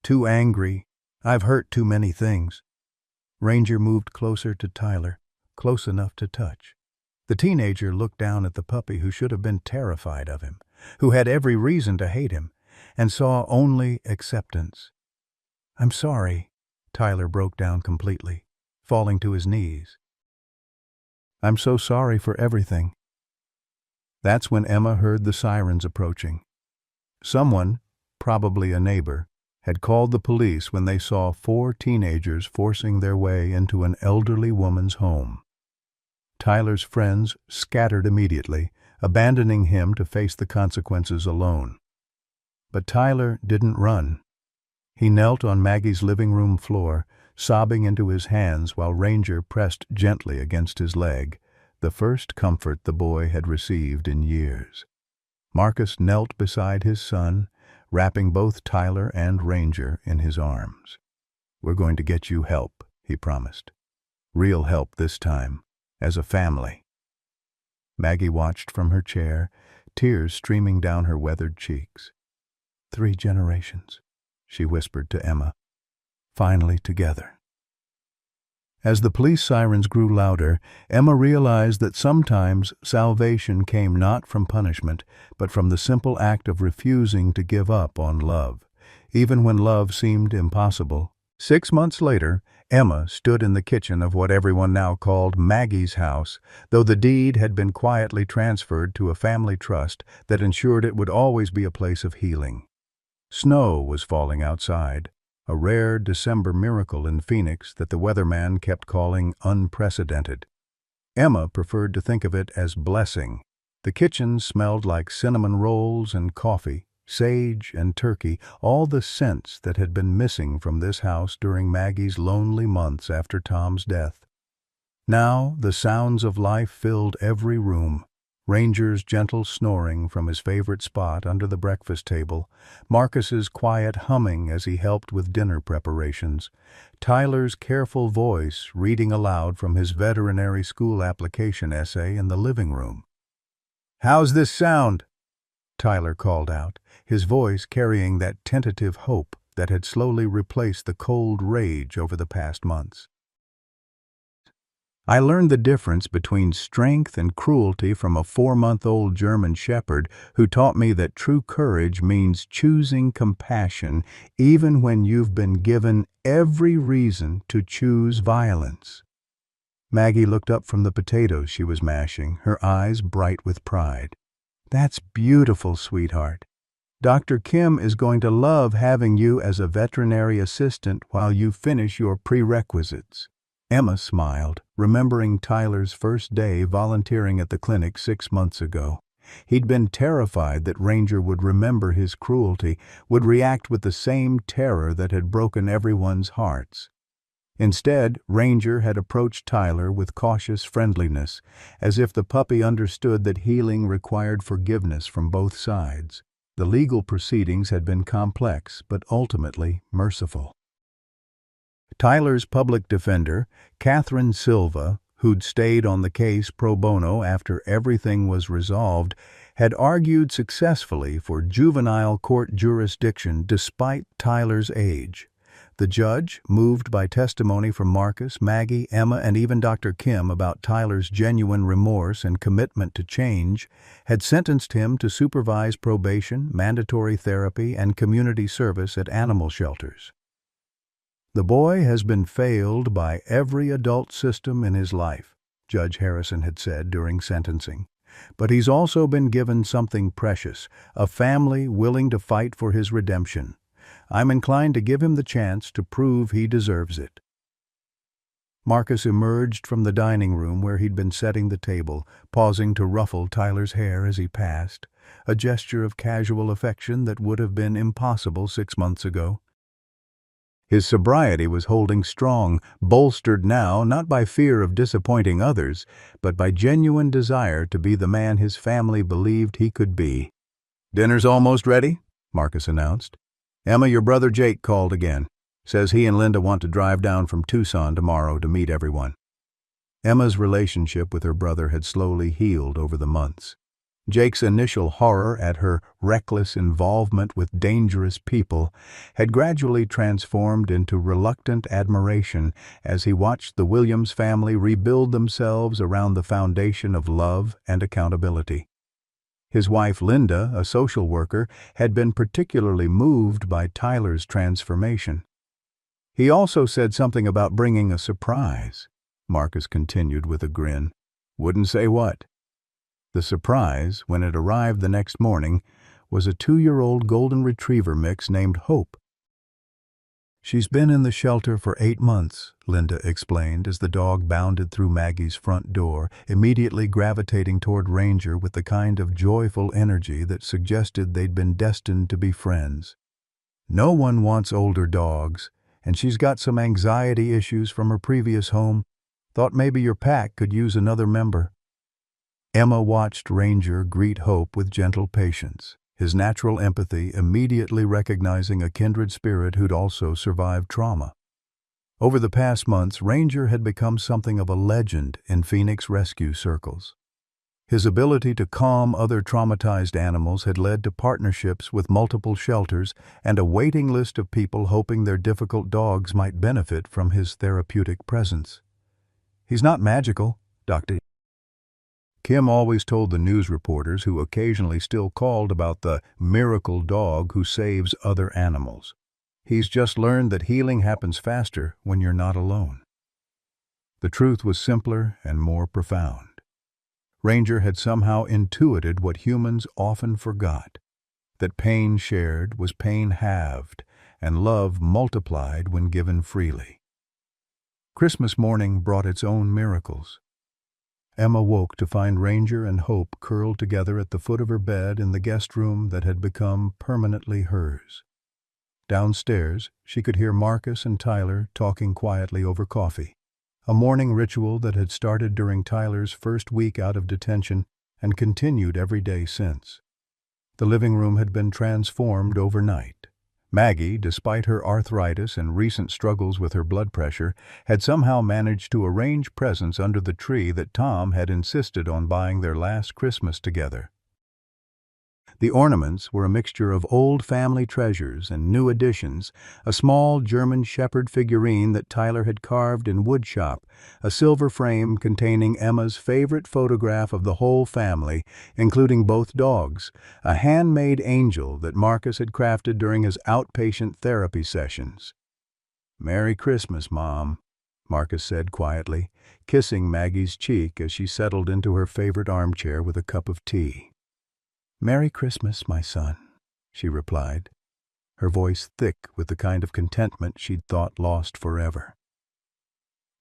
Too angry. I've hurt too many things. Ranger moved closer to Tyler, close enough to touch. The teenager looked down at the puppy who should have been terrified of him, who had every reason to hate him, and saw only acceptance. I'm sorry. Tyler broke down completely, falling to his knees. I'm so sorry for everything. That's when Emma heard the sirens approaching. Someone, probably a neighbor, had called the police when they saw 4 teenagers forcing their way into an elderly woman's home. Tyler's friends scattered immediately, abandoning him to face the consequences alone. But Tyler didn't run. He knelt on Maggie's living room floor, sobbing into his hands while Ranger pressed gently against his leg, the first comfort the boy had received in years. Marcus knelt beside his son, wrapping both Tyler and Ranger in his arms. We're going to get you help, he promised. Real help this time, as a family. Maggie watched from her chair, tears streaming down her weathered cheeks. 3 generations, she whispered to Emma, finally together. As the police sirens grew louder, Emma realized that sometimes salvation came not from punishment, but from the simple act of refusing to give up on love, even when love seemed impossible. 6 months later, Emma stood in the kitchen of what everyone now called Maggie's house, though the deed had been quietly transferred to a family trust that ensured it would always be a place of healing. Snow was falling outside, a rare December miracle in Phoenix that the weatherman kept calling unprecedented. Emma preferred to think of it as blessing. The kitchen smelled like cinnamon rolls and coffee, sage and turkey, all the scents that had been missing from this house during Maggie's lonely months after Tom's death. Now the sounds of life filled every room. Ranger's gentle snoring from his favorite spot under the breakfast table, Marcus's quiet humming as he helped with dinner preparations, Tyler's careful voice reading aloud from his veterinary school application essay in the living room. "How's this sound?" Tyler called out, his voice carrying that tentative hope that had slowly replaced the cold rage over the past months. I learned the difference between strength and cruelty from a 4-month-old German shepherd who taught me that true courage means choosing compassion even when you've been given every reason to choose violence. Maggie looked up from the potatoes she was mashing, her eyes bright with pride. That's beautiful, sweetheart. Dr. Kim is going to love having you as a veterinary assistant while you finish your prerequisites." Emma smiled, remembering Tyler's first day volunteering at the clinic 6 months ago. He'd been terrified that Ranger would remember his cruelty, would react with the same terror that had broken everyone's hearts. Instead, Ranger had approached Tyler with cautious friendliness, as if the puppy understood that healing required forgiveness from both sides. The legal proceedings had been complex, but ultimately merciful. Tyler's public defender, Catherine Silva, who'd stayed on the case pro bono after everything was resolved, had argued successfully for juvenile court jurisdiction despite Tyler's age. The judge, moved by testimony from Marcus, Maggie, Emma, and even Dr. Kim about Tyler's genuine remorse and commitment to change, had sentenced him to supervised probation, mandatory therapy, and community service at animal shelters. "The boy has been failed by every adult system in his life," Judge Harrison had said during sentencing. "But he's also been given something precious, a family willing to fight for his redemption. I'm inclined to give him the chance to prove he deserves it." Marcus emerged from the dining room where he'd been setting the table, pausing to ruffle Tyler's hair as he passed, a gesture of casual affection that would have been impossible 6 months ago. His sobriety was holding strong, bolstered now not by fear of disappointing others, but by genuine desire to be the man his family believed he could be. "Dinner's almost ready," Marcus announced. "Emma, your brother Jake called again. Says he and Linda want to drive down from Tucson tomorrow to meet everyone." Emma's relationship with her brother had slowly healed over the months. Jake's initial horror at her reckless involvement with dangerous people had gradually transformed into reluctant admiration as he watched the Williams family rebuild themselves around the foundation of love and accountability. His wife Linda, a social worker, had been particularly moved by Tyler's transformation. "He also said something about bringing a surprise," Marcus continued with a grin. "Wouldn't say what." The surprise, when it arrived the next morning, was a 2-year-old golden retriever mix named Hope. "She's been in the shelter for 8 months, Linda explained as the dog bounded through Maggie's front door, immediately gravitating toward Ranger with the kind of joyful energy that suggested they'd been destined to be friends. "No one wants older dogs, and she's got some anxiety issues from her previous home. Thought maybe your pack could use another member." Emma watched Ranger greet Hope with gentle patience, his natural empathy immediately recognizing a kindred spirit who'd also survived trauma. Over the past months, Ranger had become something of a legend in Phoenix rescue circles. His ability to calm other traumatized animals had led to partnerships with multiple shelters and a waiting list of people hoping their difficult dogs might benefit from his therapeutic presence. "He's not magical," Dr. Kim always told the news reporters who occasionally still called about the miracle dog who saves other animals. "He's just learned that healing happens faster when you're not alone." The truth was simpler and more profound. Ranger had somehow intuited what humans often forgot, that pain shared was pain halved, and love multiplied when given freely. Christmas morning brought its own miracles. Emma woke to find Ranger and Hope curled together at the foot of her bed in the guest room that had become permanently hers. Downstairs, she could hear Marcus and Tyler talking quietly over coffee, a morning ritual that had started during Tyler's first week out of detention and continued every day since. The living room had been transformed overnight. Maggie, despite her arthritis and recent struggles with her blood pressure, had somehow managed to arrange presents under the tree that Tom had insisted on buying their last Christmas together. The ornaments were a mixture of old family treasures and new additions, a small German shepherd figurine that Tyler had carved in woodshop, a silver frame containing Emma's favorite photograph of the whole family, including both dogs, a handmade angel that Marcus had crafted during his outpatient therapy sessions. "Merry Christmas, Mom," Marcus said quietly, kissing Maggie's cheek as she settled into her favorite armchair with a cup of tea. "Merry Christmas, my son," she replied, her voice thick with the kind of contentment she'd thought lost forever.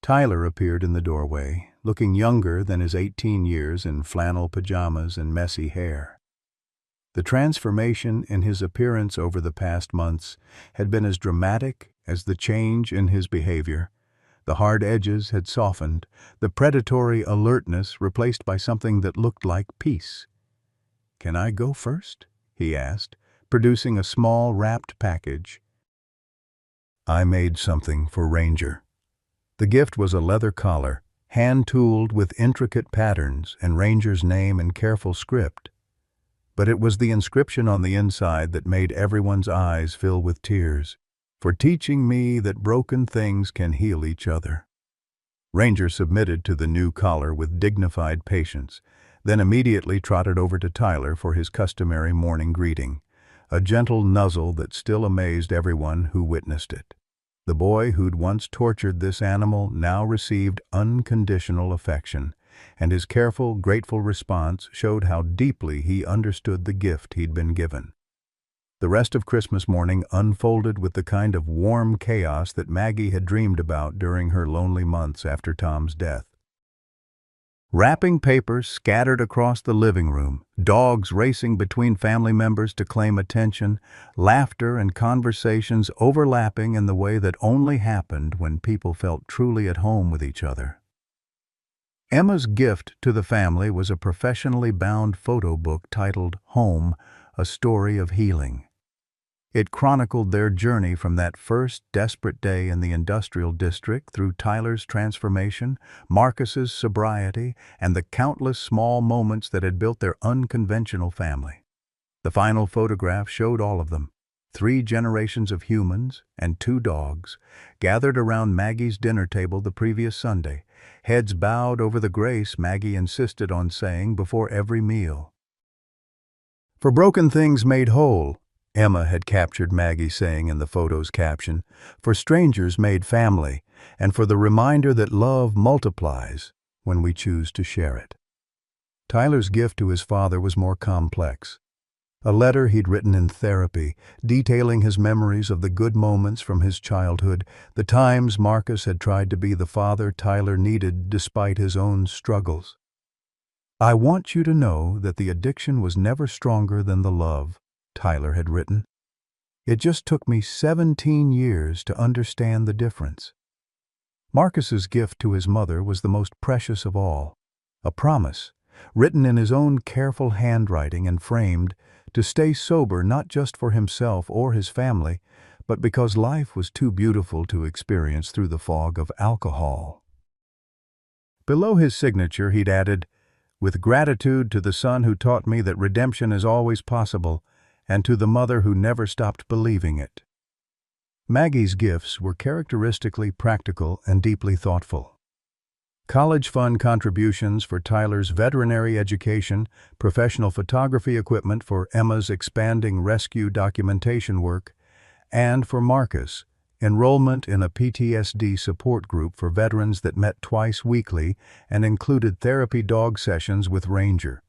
Tyler appeared in the doorway, looking younger than his 18 years in flannel pajamas and messy hair. The transformation in his appearance over the past months had been as dramatic as the change in his behavior. The hard edges had softened, the predatory alertness replaced by something that looked like peace. "Can I go first?" he asked, producing a small wrapped package. "I made something for Ranger." The gift was a leather collar, hand-tooled with intricate patterns and Ranger's name in careful script. But it was the inscription on the inside that made everyone's eyes fill with tears. "For teaching me that broken things can heal each other." Ranger submitted to the new collar with dignified patience, then immediately trotted over to Tyler for his customary morning greeting, a gentle nuzzle that still amazed everyone who witnessed it. The boy who'd once tortured this animal now received unconditional affection, and his careful, grateful response showed how deeply he understood the gift he'd been given. The rest of Christmas morning unfolded with the kind of warm chaos that Maggie had dreamed about during her lonely months after Tom's death. Wrapping papers scattered across the living room, dogs racing between family members to claim attention, laughter and conversations overlapping in the way that only happened when people felt truly at home with each other. Emma's gift to the family was a professionally bound photo book titled Home, A Story of Healing. It chronicled their journey from that first desperate day in the industrial district through Tyler's transformation, Marcus's sobriety, and the countless small moments that had built their unconventional family. The final photograph showed all of them, 3 generations of humans and 2 dogs, gathered around Maggie's dinner table the previous Sunday, heads bowed over the grace Maggie insisted on saying before every meal. "For broken things made whole," Emma had captured Maggie saying in the photo's caption, "for strangers made family, and for the reminder that love multiplies when we choose to share it." Tyler's gift to his father was more complex. A letter he'd written in therapy, detailing his memories of the good moments from his childhood, the times Marcus had tried to be the father Tyler needed despite his own struggles. "I want you to know that the addiction was never stronger than the love," Tyler had written. "It just took me 17 years to understand the difference." Marcus's gift to his mother was the most precious of all, a promise, written in his own careful handwriting and framed, to stay sober not just for himself or his family, but because life was too beautiful to experience through the fog of alcohol. Below his signature he'd added, "With gratitude to the son who taught me that redemption is always possible, and to the mother who never stopped believing it." Maggie's gifts were characteristically practical and deeply thoughtful. College fund contributions for Tyler's veterinary education, professional photography equipment for Emma's expanding rescue documentation work, and for Marcus, enrollment in a PTSD support group for veterans that met twice weekly and included therapy dog sessions with Ranger.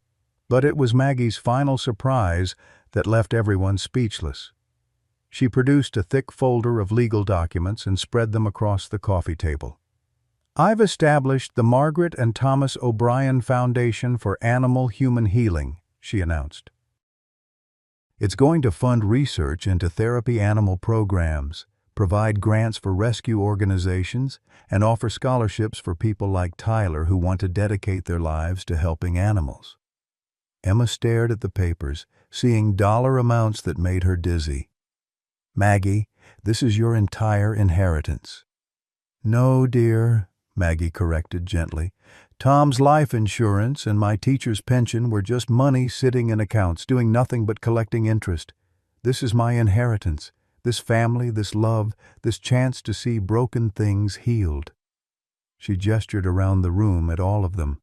But it was Maggie's final surprise that left everyone speechless. She produced a thick folder of legal documents and spread them across the coffee table. "I've established the Margaret and Thomas O'Brien Foundation for Animal-Human Healing," she announced. "It's going to fund research into therapy animal programs, provide grants for rescue organizations, and offer scholarships for people like Tyler who want to dedicate their lives to helping animals." Emma stared at the papers, seeing dollar amounts that made her dizzy. "Maggie, this is your entire inheritance." "No, dear," Maggie corrected gently. "Tom's life insurance and my teacher's pension were just money sitting in accounts, doing nothing but collecting interest. This is my inheritance, this family, this love, this chance to see broken things healed." She gestured around the room at all of them.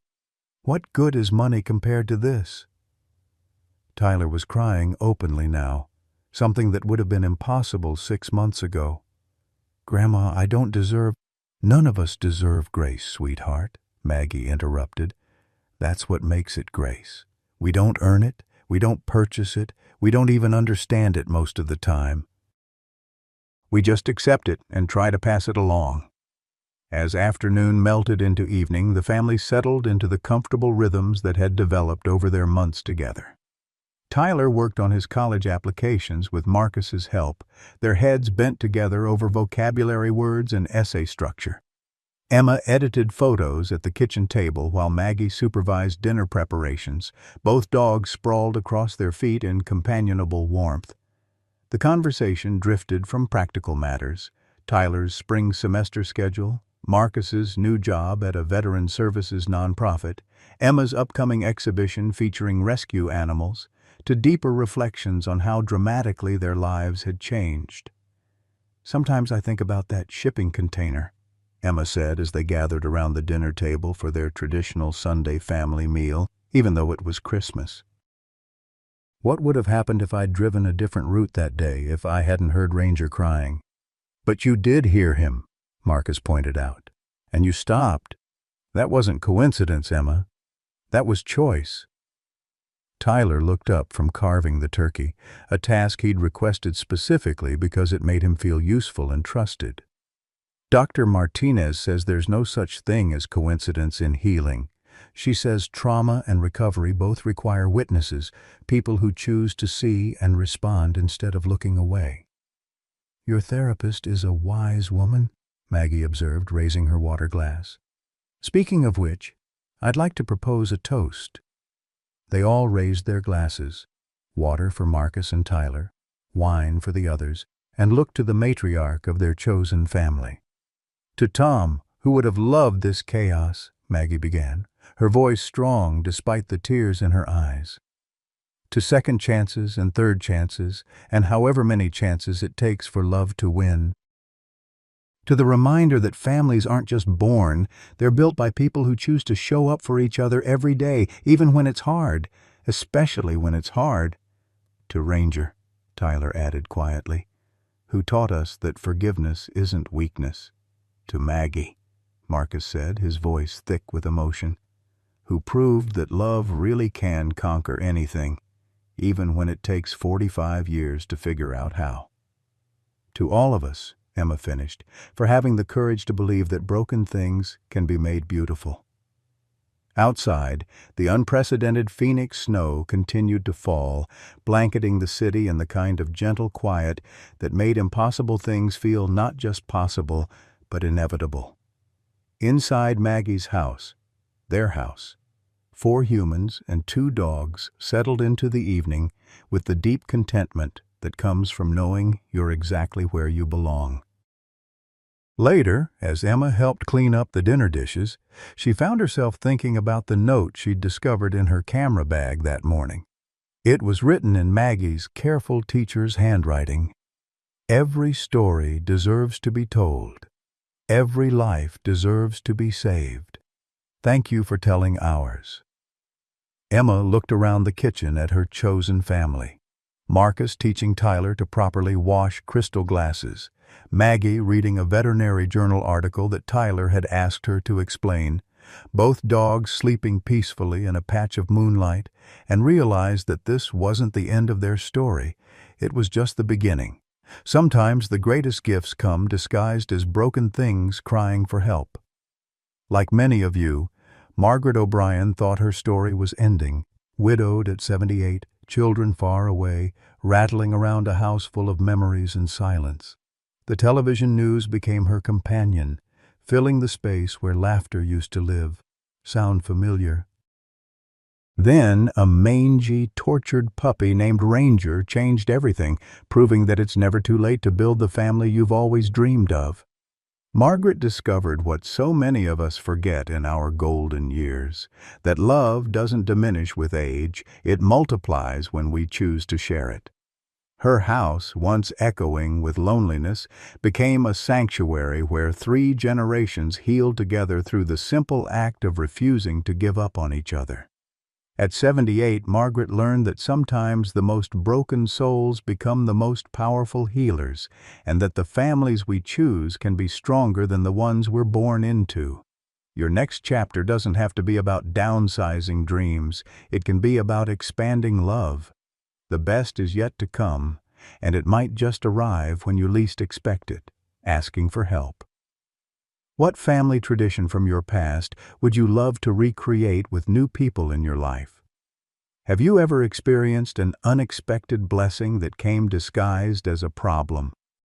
"What good is money compared to this?" Tyler was crying openly now, something that would have been impossible 6 months ago. "Grandma, I don't deserve—" "None of us deserve grace, sweetheart," Maggie interrupted. "That's what makes it grace. We don't earn it, We don't purchase it. We don't even understand it most of the time. We just accept it and try to pass it along. As afternoon melted into evening, the family settled into the comfortable rhythms that had developed over their months together. Tyler worked on his college applications with Marcus's help, their heads bent together over vocabulary words and essay structure. Emma edited photos at the kitchen table while Maggie supervised dinner preparations, both dogs sprawled across their feet in companionable warmth. The conversation drifted from practical matters, Tyler's spring semester schedule, Marcus's new job at a veteran services nonprofit, Emma's upcoming exhibition featuring rescue animals, to deeper reflections on how dramatically their lives had changed. "Sometimes I think about that shipping container," Emma said as they gathered around the dinner table for their traditional Sunday family meal, even though it was Christmas. "What would have happened if I'd driven a different route that day, if I hadn't heard Ranger crying?" "But you did hear him," Marcus pointed out. "And you stopped. That wasn't coincidence, Emma. That was choice." Tyler looked up from carving the turkey, a task he'd requested specifically because it made him feel useful and trusted. "Dr. Martinez says there's no such thing as coincidence in healing. She says trauma and recovery both require witnesses, people who choose to see and respond instead of looking away." "Your therapist is a wise woman," Maggie observed, raising her water glass. "Speaking of which, I'd like to propose a toast." They all raised their glasses, water for Marcus and Tyler, wine for the others, and looked to the matriarch of their chosen family. "To Tom, who would have loved this chaos," Maggie began, her voice strong despite the tears in her eyes. "To second chances and third chances, and however many chances it takes for love to win. To the reminder that families aren't just born, they're built by people who choose to show up for each other every day, even when it's hard, especially when it's hard. To Ranger," Tyler added quietly, "who taught us that forgiveness isn't weakness. To Maggie," Marcus said, his voice thick with emotion, "who proved that love really can conquer anything, even when it takes 45 years to figure out how. To all of us," Emma finished, "for having the courage to believe that broken things can be made beautiful." Outside, the unprecedented Phoenix snow continued to fall, blanketing the city in the kind of gentle quiet that made impossible things feel not just possible, but inevitable. Inside Maggie's house, their house, 4 humans and 2 dogs settled into the evening with the deep contentment that comes from knowing you're exactly where you belong. Later, as Emma helped clean up the dinner dishes, she found herself thinking about the note she'd discovered in her camera bag that morning. It was written in Maggie's careful teacher's handwriting. "Every story deserves to be told. Every life deserves to be saved. Thank you for telling ours." Emma looked around the kitchen at her chosen family. Marcus teaching Tyler to properly wash crystal glasses, Maggie reading a veterinary journal article that Tyler had asked her to explain, both dogs sleeping peacefully in a patch of moonlight, and realized that this wasn't the end of their story, it was just the beginning. Sometimes the greatest gifts come disguised as broken things crying for help. Like many of you, Margaret O'Brien thought her story was ending, widowed at 78, children far away, rattling around a house full of memories and silence. The television news became her companion, filling the space where laughter used to live. Sound familiar? Then a mangy, tortured puppy named Ranger changed everything, proving that it's never too late to build the family you've always dreamed of. Margaret discovered what so many of us forget in our golden years, that love doesn't diminish with age, it multiplies when we choose to share it. Her house, once echoing with loneliness, became a sanctuary where 3 generations healed together through the simple act of refusing to give up on each other. At 78, Margaret learned that sometimes the most broken souls become the most powerful healers, and that the families we choose can be stronger than the ones we're born into. Your next chapter doesn't have to be about downsizing dreams. It can be about expanding love. The best is yet to come, and it might just arrive when you least expect it, asking for help. What family tradition from your past would you love to recreate with new people in your life? Have you ever experienced an unexpected blessing that came disguised as a problem?